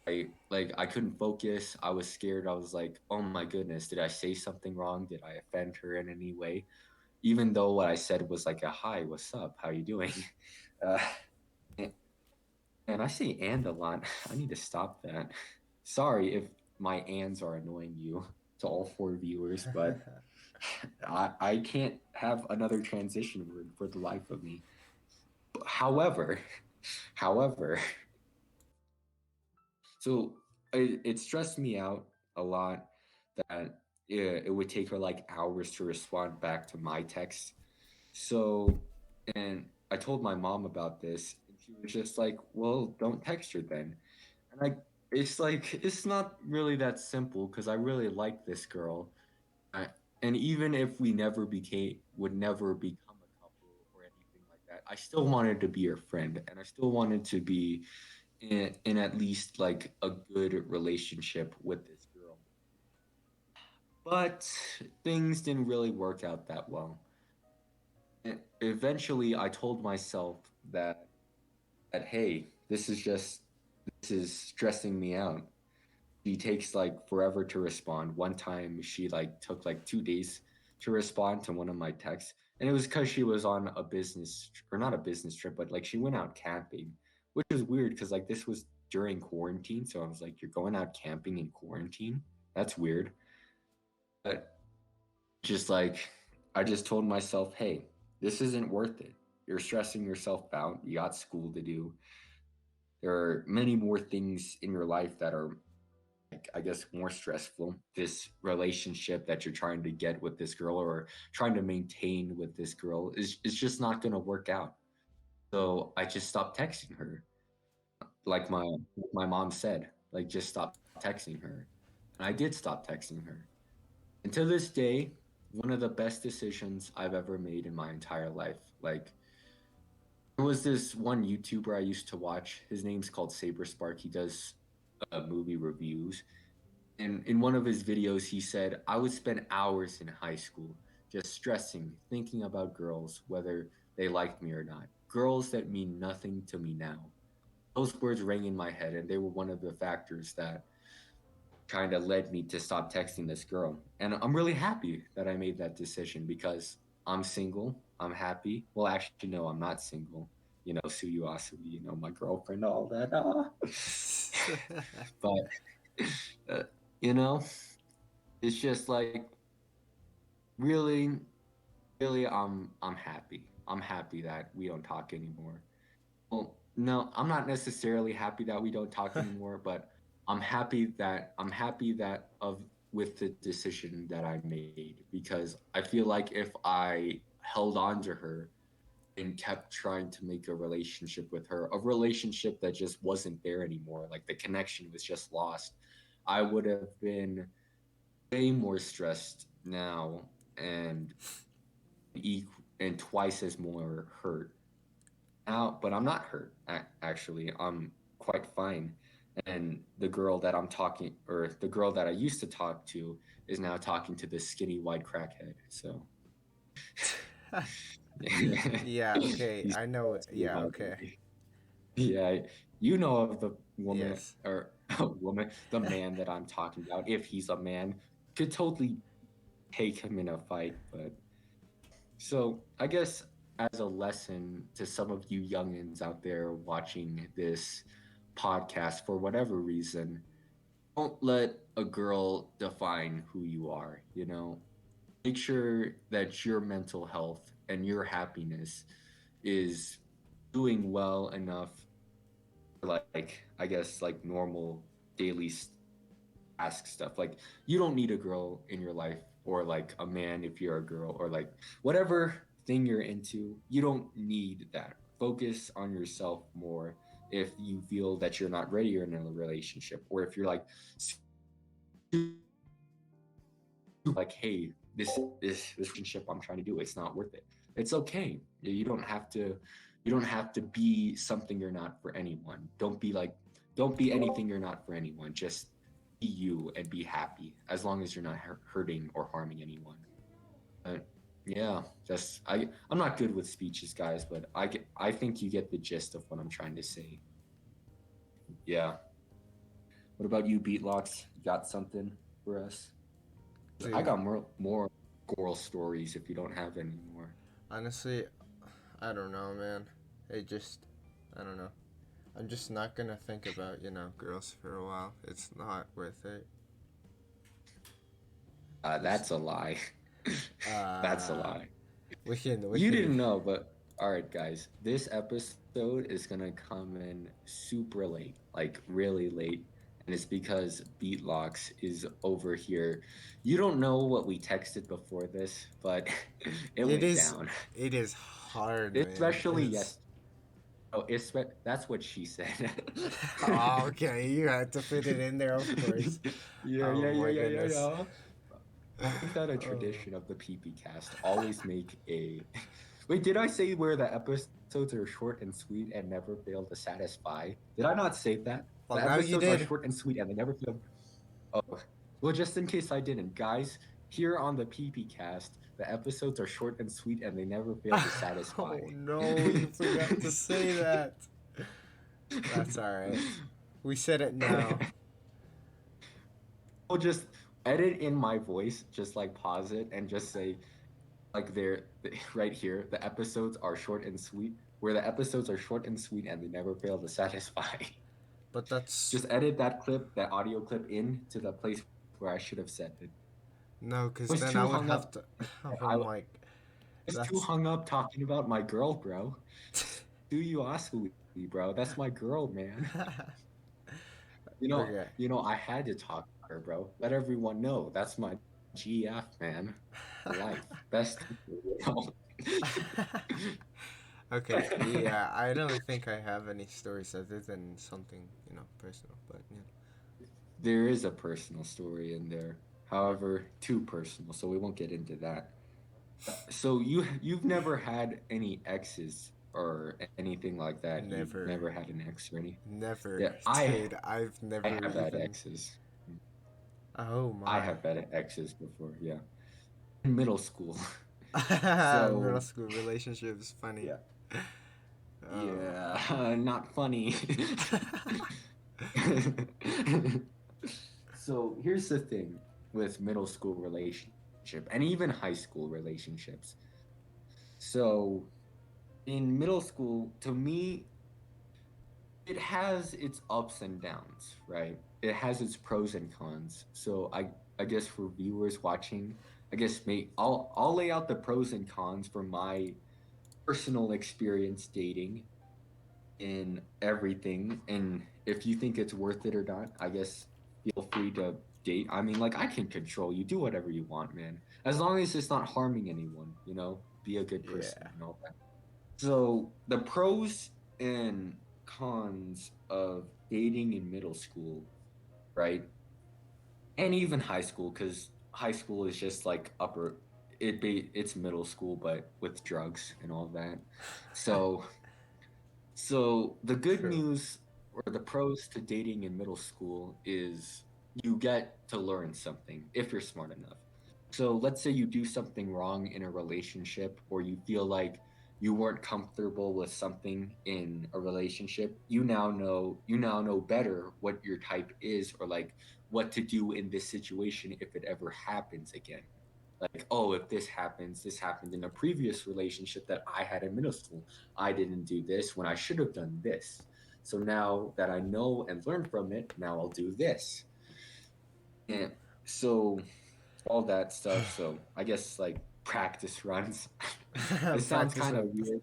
Speaker 1: I couldn't focus. I was scared. I was like, oh my goodness, did I say something wrong? Did I offend her in any way? Even though what I said was like a hi, what's up? How you doing? Uh, and I say and a lot. I need to stop that. Sorry if my ands are annoying you to all 4 viewers, but I can't have another transition word for the life of me. However, however, so it stressed me out a lot that it would take her like hours to respond back to my text. So, and I told my mom about this, and she was just like, "Well, don't text her then." And it's like it's not really that simple because I really like this girl, I, and even if we never became would never become a couple or anything like that, I still wanted to be her friend, and I still wanted to be in at least like a good relationship with this girl. But things didn't really work out that well. And eventually, I told myself that hey, this is stressing me out. She takes like forever to respond. One time, she like took like 2 days to respond to one of my texts, and it was because she was on a or not a business trip, but like she went out camping, which is weird because like this was during quarantine. So I was like, you're going out camping in quarantine? That's weird. But just like I just told myself, hey, this isn't worth it. You're stressing yourself out. You got school to do. There are many more things in your life that are, like, I guess, more stressful. This relationship that you're trying to get with this girl or trying to maintain with this girl is just not going to work out. So I just stopped texting her. Like my mom said, like just stop texting her. And I did stop texting her. And to this day, one of the best decisions I've ever made in my entire life. Like there was this one YouTuber I used to watch. His name's called Saber Spark. He does movie reviews. And in one of his videos, he said, I would spend hours in high school just stressing, thinking about girls, whether they liked me or not. Girls that mean nothing to me now. Those words rang in my head, and they were one of the factors that kind of led me to stop texting this girl. And I'm really happy that I made that decision because I'm single. I'm happy. Well, actually, no, I'm not single. You know, Suyu Asui, you know, my girlfriend, all that. But, uh, you know, it's just like really, really, I'm happy. I'm happy that we don't talk anymore. Well, no, I'm not necessarily happy that we don't talk anymore, but I'm happy that of with the decision that I made because I feel like if I held on to her and kept trying to make a relationship with her, a relationship that just wasn't there anymore, like the connection was just lost, I would have been way more stressed now and and twice as more hurt now, but I'm not hurt. Actually, I'm quite fine. And the girl that I'm talking, or the girl that I used to talk to, is now talking to this skinny white crackhead. So,
Speaker 2: Yeah, okay.
Speaker 1: he's
Speaker 2: I know. Yeah,
Speaker 1: about
Speaker 2: okay.
Speaker 1: me. Yeah, you know of the woman
Speaker 2: Yes.
Speaker 1: or woman, the man that I'm talking about. If he's a man, could totally take him in a fight. But so I guess as a lesson to some of you youngins out there watching this podcast for whatever reason, don't let a girl define who you are, you know? Make sure that your mental health and your happiness is doing well enough for like I guess like normal daily ask stuff. Like you don't need a girl in your life or like a man if you're a girl or like whatever thing you're into. You don't need that. Focus on yourself more if you feel that you're not ready in a relationship or if you're like hey this relationship I'm trying to do it's not worth it. It's okay. You don't have to be something you're not for anyone. Don't be anything you're not for anyone. Just be you and be happy as long as you're not hurting or harming anyone. But yeah, just I'm not good with speeches, guys, but I think you get the gist of what I'm trying to say. Yeah. What about you, Beatlocks? Got something for us? I
Speaker 2: Dude,
Speaker 1: got more Goral stories if you don't have any more.
Speaker 2: honestly, I don't know, man. It just, I don't know. I'm just not gonna think about, girls for a while. It's not worth it. Just,
Speaker 1: That's a lie. That's a
Speaker 2: uh,
Speaker 1: lie.
Speaker 2: we
Speaker 1: You
Speaker 2: can,
Speaker 1: didn't know, but all right, guys. This episode is gonna come in super late, like really late, and it's because Beatlocks is over here. You don't know what we texted before this, but it
Speaker 2: it
Speaker 1: went
Speaker 2: is,
Speaker 1: down.
Speaker 2: it is hard, man.
Speaker 1: Especially
Speaker 2: It's,
Speaker 1: yes. Oh, that's what she said.
Speaker 2: oh, okay, you had to fit it in there, of course.
Speaker 1: Yeah,
Speaker 2: Oh
Speaker 1: yeah, yeah,
Speaker 2: my
Speaker 1: yeah, yeah,
Speaker 2: goodness.
Speaker 1: yeah. Make that a
Speaker 2: Oh.
Speaker 1: tradition of the PPcast. Always make a Wait, did I say where the episodes are short and sweet and never fail to satisfy? Did I not say that?
Speaker 2: Well,
Speaker 1: The
Speaker 2: now you
Speaker 1: episodes are
Speaker 2: did.
Speaker 1: short and sweet and they never fail. Oh, well, just in case I didn't, guys, here on the PPcast, the episodes are short and sweet and they never fail to satisfy.
Speaker 2: Oh no, you forgot to say that. That's all right. We said it now.
Speaker 1: I'll just edit in my voice, just like pause it and just say, like, right here, the episodes are short and sweet, where the episodes are short and sweet and they never fail to satisfy.
Speaker 2: But that's
Speaker 1: Just edit that clip, that audio clip in to the place where I should have said it.
Speaker 2: no,
Speaker 1: I
Speaker 2: because
Speaker 1: was
Speaker 2: then I
Speaker 1: too
Speaker 2: would
Speaker 1: hung
Speaker 2: have
Speaker 1: up.
Speaker 2: to.
Speaker 1: I
Speaker 2: Oh my,
Speaker 1: was too
Speaker 2: that's
Speaker 1: hung up talking about my girl, bro. Do you ask me, bro? That's my girl, man.
Speaker 2: okay.
Speaker 1: I had to talk to her, bro. Let everyone know. That's my GF, man. For life. Best teacher,
Speaker 2: Okay, yeah, I don't think I have any stories other than something, personal, but yeah.
Speaker 1: There is a personal story in there. However, too personal, so we won't get into that. So you've never had any exes or anything like that. You've
Speaker 2: Never,
Speaker 1: never had an ex or any.
Speaker 2: never,
Speaker 1: Yeah,
Speaker 2: dude, I've
Speaker 1: I
Speaker 2: never
Speaker 1: have had
Speaker 2: even.
Speaker 1: exes.
Speaker 2: Oh
Speaker 1: I
Speaker 2: my.
Speaker 1: have had exes before. Yeah, in middle school.
Speaker 2: Middle
Speaker 1: So
Speaker 2: school relationship is funny.
Speaker 1: yeah,
Speaker 2: Oh.
Speaker 1: yeah, not funny. So here's the thing with middle school relationship and even high school relationships. So in middle school, to me, it has its ups and downs, right? It has its pros and cons. So I guess for viewers watching, I guess I'll lay out the pros and cons for my personal experience dating in everything. And if you think it's worth it or not, I guess feel free to date. I mean, like, I can control you. Do whatever you want, man. As long as it's not harming anyone, be a good person
Speaker 2: Yeah.
Speaker 1: and all that. So the pros and cons of dating in middle school, right? And even high school, because high school is just like it's middle school, but with drugs and all that. So the good
Speaker 2: True.
Speaker 1: news or the pros to dating in middle school is you get to learn something if you're smart enough. So let's say you do something wrong in a relationship or you feel like you weren't comfortable with something in a relationship, you now know better what your type is or like what to do in this situation if it ever happens again. Like, oh, if this happened in a previous relationship that I had in middle school. I didn't do this when I should have done this. So now that I know and learn from it, now I'll do this. And so all that stuff. So I guess like practice runs. It sounds
Speaker 2: Practice
Speaker 1: kind of
Speaker 2: run
Speaker 1: weird.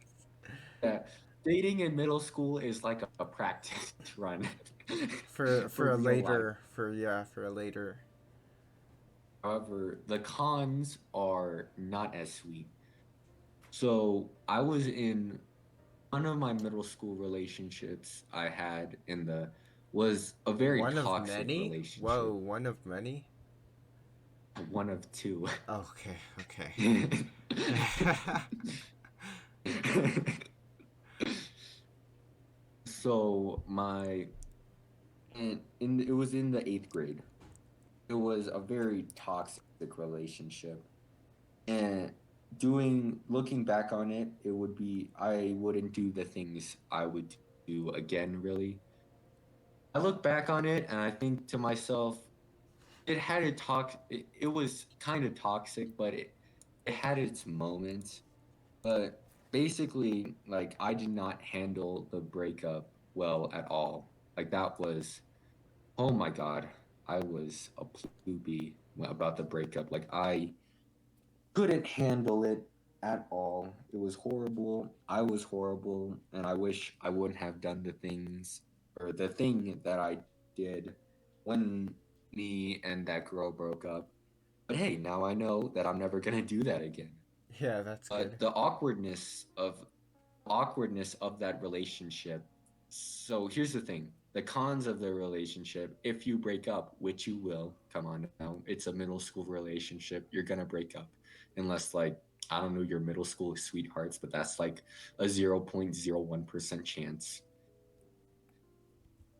Speaker 1: Yeah. Dating in middle school is like a practice run
Speaker 2: for
Speaker 1: for
Speaker 2: a
Speaker 1: real life.
Speaker 2: later for a later.
Speaker 1: However, the cons are not as sweet. So I was in one of my middle school relationships I had in the was a very
Speaker 2: One of
Speaker 1: toxic
Speaker 2: many? Whoa,
Speaker 1: relationship.
Speaker 2: one of many?
Speaker 1: One of two.
Speaker 2: Okay, okay.
Speaker 1: So my and in it was in the eighth grade. It was a very toxic relationship. And looking back on it, it would be I wouldn't do the things I would do again, really. I look back on it and I think to myself, it was kind of toxic, but it had its moments. But basically, like, I did not handle the breakup well at all. Like, that was, oh my God, I was a plebeian about the breakup. Like, I couldn't handle it at all. It was horrible. I was horrible, and I wish I wouldn't have done the things or the thing that I did when me and that girl broke up. But hey, now I know that I'm never gonna do that again.
Speaker 2: Yeah, that's good.
Speaker 1: But the awkwardness of that relationship. So here's the thing: the cons of the relationship. If you break up, which you will, come on now, it's a middle school relationship. You're gonna break up, unless like I don't know, your middle school sweethearts, but that's like a 0.01% chance.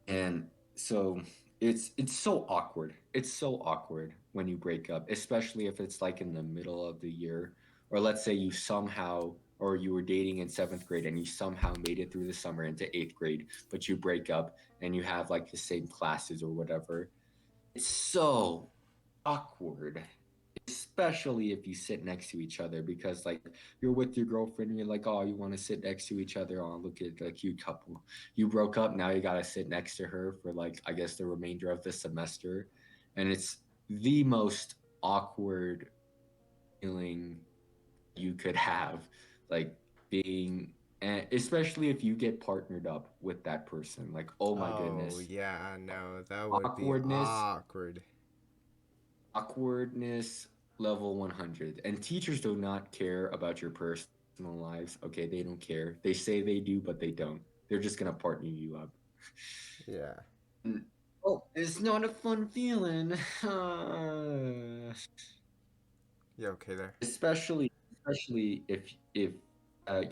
Speaker 1: And so it's so awkward. It's so awkward when you break up, especially if it's like in the middle of the year, or let's say you somehow, or you were dating in seventh grade and you somehow made it through the summer into eighth grade, but you break up and you have like the same classes or whatever. It's so awkward, especially if you sit next to each other, because like you're with your girlfriend and you're like, oh, you want to sit next to each other, oh, look at a cute couple. You broke up, now you got to sit next to her for like, I guess, the remainder of the semester, and it's the most awkward feeling you could have, like being, and especially if you get partnered up with that person, like, oh my
Speaker 2: Oh,
Speaker 1: goodness,
Speaker 2: yeah, no, that would be
Speaker 1: awkwardness,
Speaker 2: awkward.
Speaker 1: awkwardness level 100. And teachers do not care about your personal lives. Okay, they don't care. They say they do, but they don't. They're just gonna partner you up.
Speaker 2: Yeah.
Speaker 1: And, oh, it's not a fun feeling.
Speaker 2: You okay there?
Speaker 1: Especially if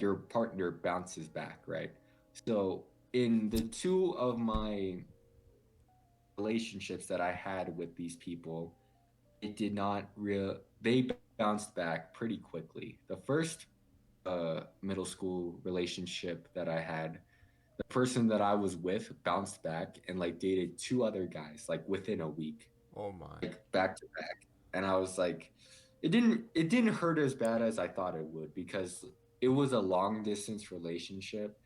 Speaker 1: your partner bounces back, right? So in the two of my relationships that I had with these people, it did not real they bounced back pretty quickly. The first middle school relationship that I had, the person that I was with bounced back and like dated two other guys like within a week,
Speaker 2: Oh my.
Speaker 1: like back to back. And I was like, it didn't hurt as bad as I thought it would, because it was a long distance relationship,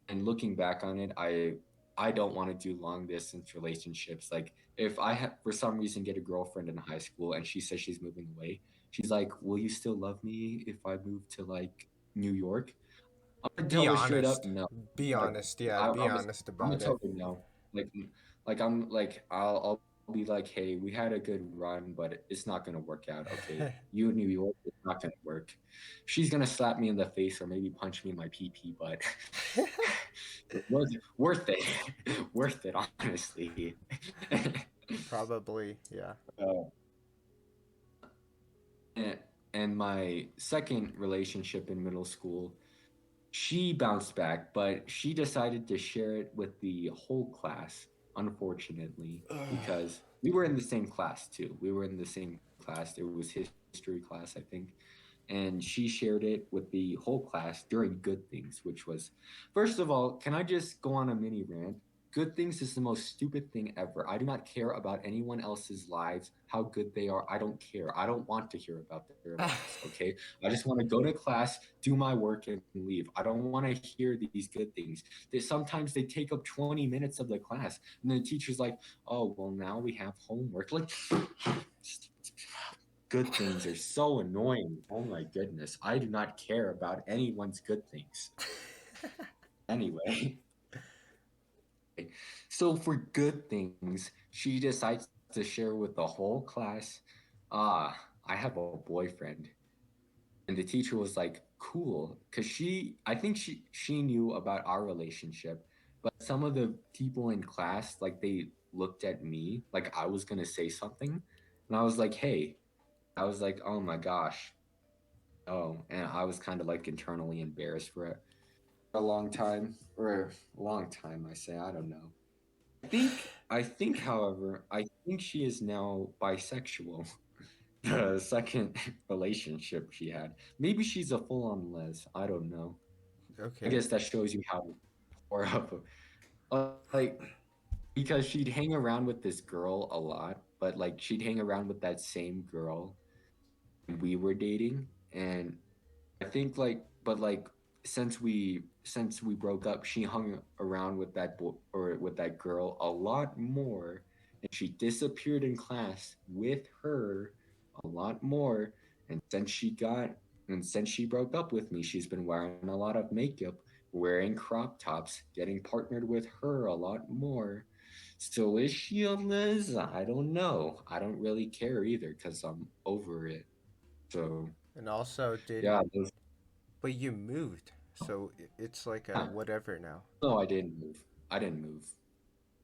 Speaker 1: and looking back on it, I don't want to do long distance relationships. Like if I for some reason get a girlfriend in high school and she says she's moving away, she's like, "Will you still love me if I move to like New York?" I'm gonna
Speaker 2: Be
Speaker 1: tell her straight up,
Speaker 2: honest.
Speaker 1: no.
Speaker 2: Be
Speaker 1: Like
Speaker 2: honest. Yeah,
Speaker 1: I,
Speaker 2: be
Speaker 1: I'm gonna,
Speaker 2: honest
Speaker 1: I'm gonna
Speaker 2: about
Speaker 1: tell
Speaker 2: it.
Speaker 1: her no. Like I'll be like, "Hey, we had a good run, but it's not gonna work out. Okay, you in New York, it's not gonna work." She's gonna slap me in the face or maybe punch me in my PP, but worth it, worth it, honestly.
Speaker 2: Probably, yeah.
Speaker 1: Uh, and, and my second relationship in middle school, she bounced back, but she decided to share it with the whole class, unfortunately, because we were in the same class too. We were in the same class. It was history class, I think. And she shared it with the whole class during Good Things, which was, first of all, can I just go on a mini rant? Good Things is the most stupid thing ever. I do not care about anyone else's lives, how good they are. I don't care. I don't want to hear about their lives, okay? I just want to go to class, do my work, and leave. I don't want to hear these good things. Sometimes they take up 20 minutes of the class, and then the teacher's like, oh, well, now we have homework. Like, good things are so annoying. Oh my goodness. I do not care about anyone's good things. Anyway, so for good things, she decides to share with the whole class, ah, I have a boyfriend. And the teacher was like, cool. Cause I think she knew about our relationship, but some of the people in class, like they looked at me like I was gonna say something. And I was like, hey, I was like, oh my gosh. Oh, and I was kind of like internally embarrassed for it a long time, or a long time, I say, I don't know. However, I think she is now bisexual. The second relationship she had. Maybe she's a full-on les. I don't know. I
Speaker 2: Okay.
Speaker 1: guess that shows you how poor of like, because she'd hang around with this girl a lot, but like she'd hang around with that same girl we were dating, and I think like, but like since we broke up, she hung around with that boy or with that girl a lot more, and she disappeared in class with her a lot more. And since she broke up with me, she's been wearing a lot of makeup, wearing crop tops, getting partnered with her a lot more. So is she a Liz? I don't know. I don't really care either because I'm over it. So
Speaker 2: And also, did
Speaker 1: yeah, those.
Speaker 2: but you moved, so it's like a
Speaker 1: Yeah.
Speaker 2: whatever now.
Speaker 1: No, I didn't move. I didn't move.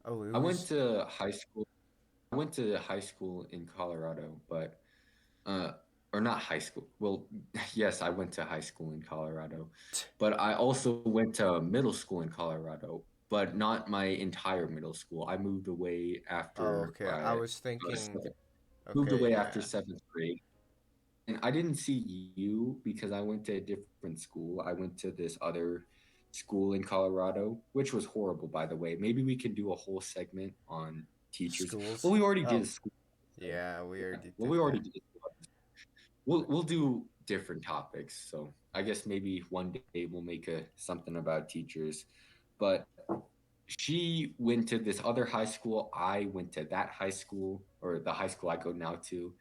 Speaker 2: Oh, it
Speaker 1: I went
Speaker 2: was.
Speaker 1: to high school. I went to high school in Colorado, but uh, or not high school. Well, yes, I went to high school in Colorado, but I also went to middle school in Colorado, but not my entire middle school. I moved away
Speaker 2: Oh,
Speaker 1: after
Speaker 2: okay. I was thinking.
Speaker 1: seventh, moved
Speaker 2: Okay,
Speaker 1: away after
Speaker 2: yeah.
Speaker 1: seventh grade. And I didn't see you because I went to a different school. I went to this other school in Colorado, which was horrible, by the way. Maybe we can do a whole segment on teachers. Well,
Speaker 2: Schools.
Speaker 1: we already did
Speaker 2: Oh,
Speaker 1: a school. So,
Speaker 2: yeah. We
Speaker 1: yeah.
Speaker 2: already
Speaker 1: Well,
Speaker 2: did
Speaker 1: we already
Speaker 2: that.
Speaker 1: did. We'll do different topics. So I guess maybe one day we'll make a something about teachers. But she went to this other high school. I went to that high school, or the high school I go now to.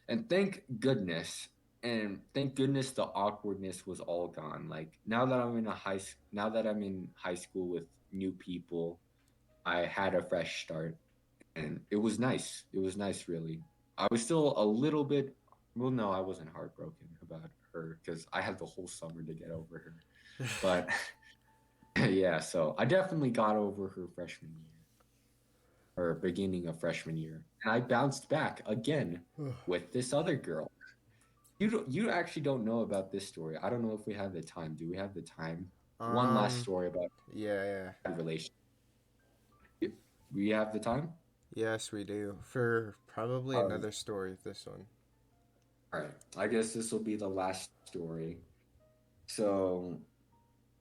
Speaker 1: And thank goodness the awkwardness was all gone. Like now that I'm in high school with new people, I had a fresh start, and it was nice. It was nice, really. I was still a little bit. Well, no, I wasn't heartbroken about her because I had the whole summer to get over her. But yeah, so I definitely got over her freshman year or beginning of freshman year, and I bounced back again with this other girl. You actually don't know about this story. I don't know if we have the time. Do we have the time? One last
Speaker 2: um.
Speaker 1: story about
Speaker 2: Yeah. Yeah.
Speaker 1: relation. We have the time.
Speaker 2: Yes, we do. For probably
Speaker 1: All right.
Speaker 2: another story. This one.
Speaker 1: All right. I guess this will be the last story. So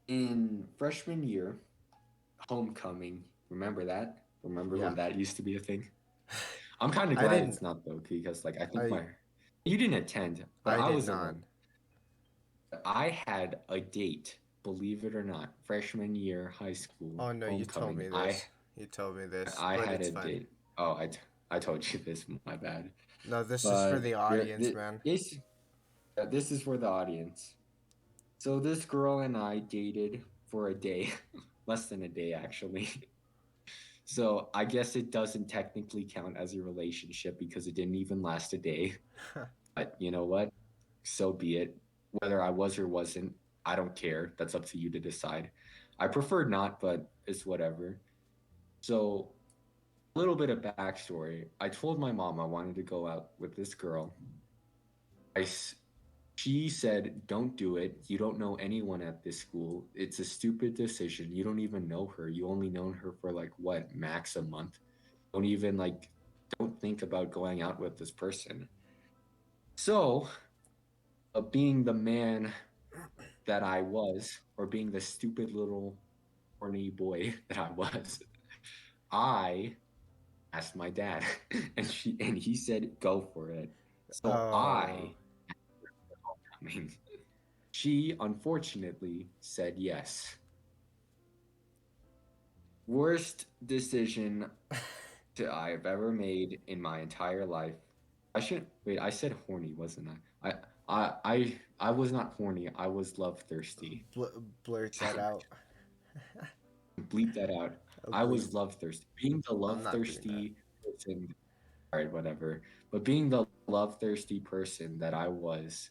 Speaker 1: in freshman year, homecoming. Remember that? Remember
Speaker 2: Yeah.
Speaker 1: when that used to be a thing? I'm kind of
Speaker 2: I
Speaker 1: glad
Speaker 2: didn't.
Speaker 1: it's not though, because like I think
Speaker 2: I.
Speaker 1: my you didn't attend, but
Speaker 2: I
Speaker 1: I
Speaker 2: did
Speaker 1: was
Speaker 2: not.
Speaker 1: alone. I had a date, believe it or not, freshman year high school
Speaker 2: Oh no, you told
Speaker 1: homecoming.
Speaker 2: me this. You told me this,
Speaker 1: I
Speaker 2: but
Speaker 1: had
Speaker 2: it's
Speaker 1: a
Speaker 2: fine.
Speaker 1: date. Oh, I told you this. My bad.
Speaker 2: No, this is for
Speaker 1: But
Speaker 2: the audience, man.
Speaker 1: this is for the audience. So this girl and I dated for a day, less than a day actually. So I guess it doesn't technically count as a relationship because it didn't even last a day. But you know what? So be it. Whether I was or wasn't, I don't care. That's up to you to decide. I prefer not, but it's whatever. So, a little bit of backstory. I told my mom I wanted to go out with this girl. I, she said, "Don't do it. You don't know anyone at this school. It's a stupid decision. You don't even know her. You only known her for like what, max a month. Don't even like, don't think about going out with this person." So, being the man that I was, or being the stupid little horny boy that I was, I asked my dad, and he said go for it. So
Speaker 2: Oh,
Speaker 1: I mean, she unfortunately said yes. Worst decision I've ever made in my entire life. I shouldn't wait. I said horny, wasn't I? I was not horny. I was love thirsty.
Speaker 2: blurt that out.
Speaker 1: Bleep that out.
Speaker 2: A
Speaker 1: I
Speaker 2: bleep.
Speaker 1: was love thirsty. Being the
Speaker 2: I'm
Speaker 1: love
Speaker 2: not doing that.
Speaker 1: thirsty person, all right, whatever. But being the love thirsty person that I was,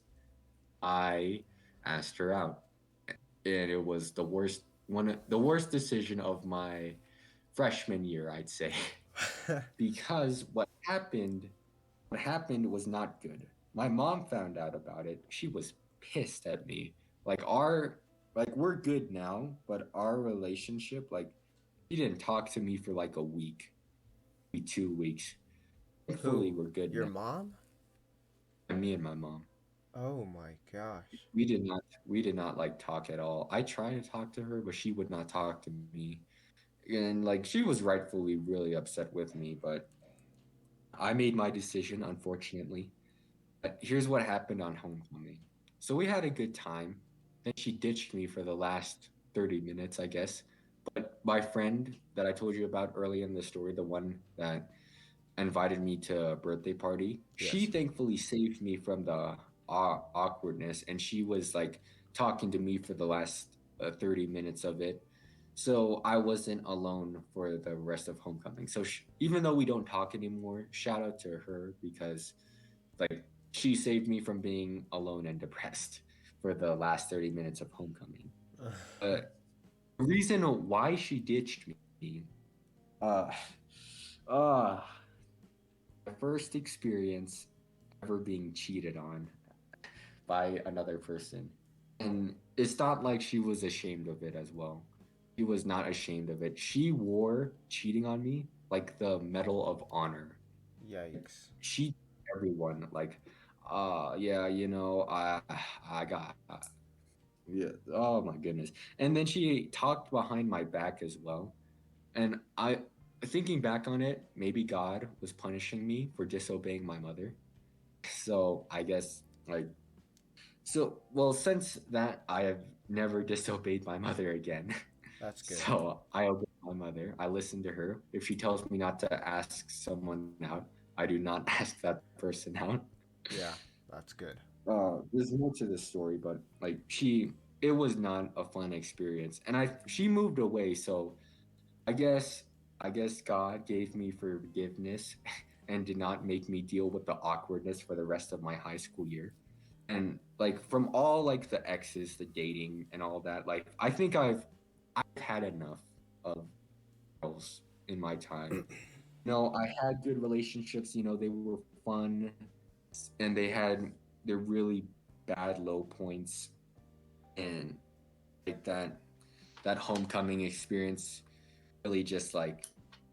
Speaker 1: I asked her out, and it was the worst decision of my freshman year, I'd say, because what happened was not good. My mom found out about it. She was pissed at me. Like our like we're good now, but our relationship, like she didn't talk to me for like a week, maybe 2 weeks. Thankfully,
Speaker 2: Who?
Speaker 1: we're good
Speaker 2: Your
Speaker 1: now.
Speaker 2: mom?
Speaker 1: Me and my mom.
Speaker 2: Oh my gosh.
Speaker 1: We did not like talk at all. I tried to talk to her, but she would not talk to me. And like she was rightfully really upset with me, but I made my decision, unfortunately. But here's what happened on homecoming. So we had a good time. Then she ditched me for the last 30 minutes, I guess. But my friend that I told you about early in the story, the one that invited me to a birthday party, she
Speaker 2: Yes.
Speaker 1: thankfully saved me from the awkwardness. And she was like talking to me for the last 30 minutes of it. So I wasn't alone for the rest of homecoming. So even though we don't talk anymore, shout out to her because like she saved me from being alone and depressed for the last 30 minutes of homecoming. The reason why she ditched me, uh, uh, the first experience ever being cheated on by another person. And it's not like she was ashamed of it as well. She was not ashamed of it. She wore cheating on me like the Medal of Honor.
Speaker 2: Yikes.
Speaker 1: She everyone like yeah, I got yeah, oh my goodness. And then she talked behind my back as well. And I thinking back on it, maybe God was punishing me for disobeying my mother. So I guess like well, since that I have never disobeyed my mother again.
Speaker 2: That's good.
Speaker 1: So I obey my mother. I listen to her. If she tells me not to ask someone out, I do not ask that person out.
Speaker 2: Yeah, that's good.
Speaker 1: There's more to this story, but like it was not a fun experience, and she moved away. So I guess I guess God gave me forgiveness and did not make me deal with the awkwardness for the rest of my high school year. And like from all like the exes, the dating and all that, like I think I've had enough of girls in my time. No, I had good relationships, they were fun and they had their really bad low points, and like that homecoming experience really just like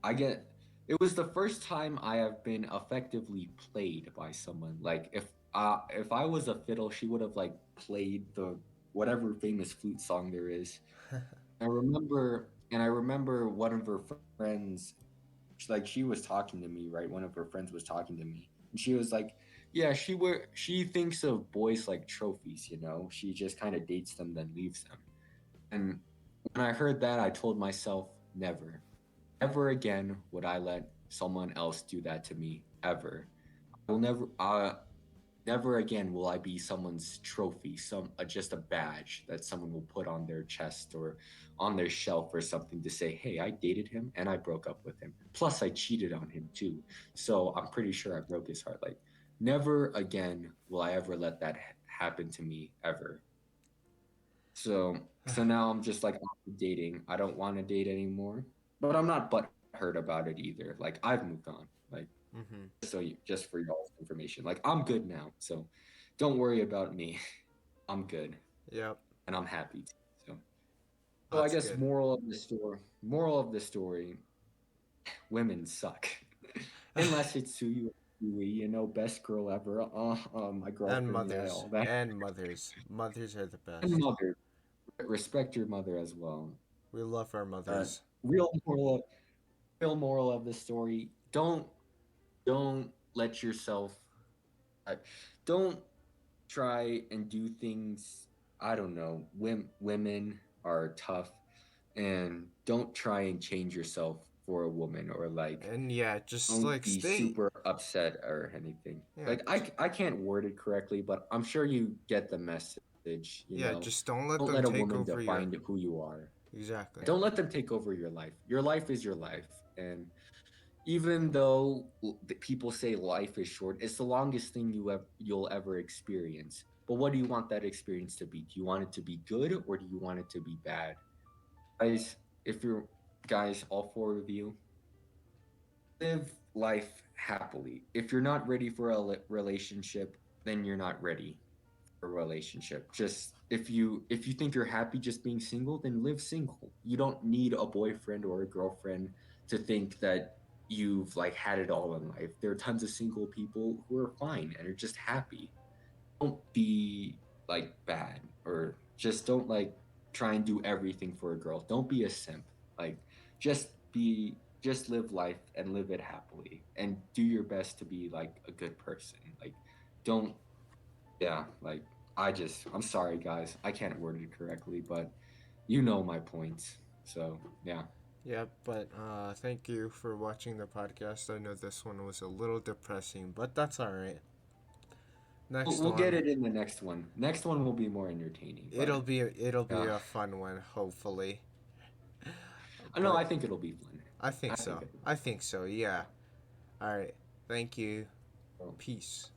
Speaker 1: I get it was the first time I have been effectively played by someone. Like if I was a fiddle, she would have like played the whatever famous flute song there is. I remember one of her friends, like she was talking to me, right? One of her friends was talking to me, and she was like, "Yeah, she thinks of boys like trophies, you know. She just kind of dates them, then leaves them." And when I heard that, I told myself, never, ever again would I let someone else do that to me ever. I will never again will I be someone's trophy, just a badge that someone will put on their chest or on their shelf or something to say, "Hey, I dated him and I broke up with him. Plus, I cheated on him too. So I'm pretty sure I broke his heart." Like, never again will I ever let that happen to me ever. So now I'm just like off of dating. I don't want to date anymore, but I'm not butthurt about it either. Like I've moved on. Like
Speaker 2: Mm-hmm.
Speaker 1: just for y'all's information. Like I'm good now, so don't worry about me. I'm good
Speaker 2: Yep,
Speaker 1: and I'm happy. So, so I
Speaker 2: that's
Speaker 1: guess
Speaker 2: good.
Speaker 1: moral of the story, women suck. Unless it's best girl ever. My
Speaker 2: And
Speaker 1: girlfriend, yeah,
Speaker 2: mothers.
Speaker 1: all that.
Speaker 2: And mothers. Mothers are the
Speaker 1: And
Speaker 2: best.
Speaker 1: mother, respect your mother as well.
Speaker 2: We love our
Speaker 1: But
Speaker 2: mothers.
Speaker 1: real moral of the story: don't let yourself, uh, don't try and do things. I don't know. Women are tough, and don't try and change yourself for a woman, or like
Speaker 2: And yeah, just
Speaker 1: don't
Speaker 2: like
Speaker 1: be
Speaker 2: stay.
Speaker 1: super upset or anything.
Speaker 2: Yeah,
Speaker 1: Like I can't word it correctly, but I'm sure you get the message.
Speaker 2: yeah, just don't
Speaker 1: Don't
Speaker 2: let
Speaker 1: let a
Speaker 2: them
Speaker 1: woman
Speaker 2: take over
Speaker 1: define
Speaker 2: your.
Speaker 1: who you are.
Speaker 2: Exactly.
Speaker 1: Don't let them take over your life. Your life is your life, and even though people say life is short, it's the longest thing you'll ever experience. But what do you want that experience to be? Do you want it to be good or do you want it to be bad? Guys, if you're guys, all four of you, live life happily. If you're not ready for a relationship, then you're not ready for a relationship. Just if you think you're happy just being single, then live single. You don't need a boyfriend or a girlfriend to think that you've like had it all in life. There are tons of single people who are fine and are just happy. Don't be like bad, or just don't like try and do everything for a girl. Don't be a simp. Like just live life and live it happily and do your best to be like a good person. Like don't yeah, like I'm sorry guys. I can't word it correctly, but you know my points. So, yeah.
Speaker 2: Yeah, but thank you for watching the podcast. I know this one was a little depressing, but that's all right.
Speaker 1: We'll,
Speaker 2: Next
Speaker 1: we'll get
Speaker 2: one,
Speaker 1: it in the next one. Next one will be more entertaining, but
Speaker 2: it'll be
Speaker 1: uh
Speaker 2: a fun one, hopefully.
Speaker 1: no,
Speaker 2: But
Speaker 1: I think it'll be fun.
Speaker 2: I think
Speaker 1: I think
Speaker 2: so.
Speaker 1: it'll
Speaker 2: I think so. Yeah. All right. Thank you.
Speaker 1: well,
Speaker 2: Peace.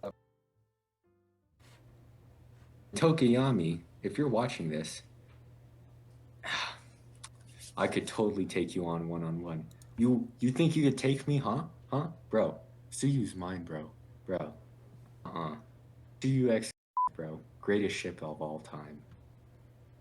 Speaker 1: Tokiyami, if you're watching this, I could totally take you on one. You think you could take me, huh? Huh? Bro. Suyu's mine, bro. Bro. Uh-uh. Suyu X, bro. greatest ship of all time.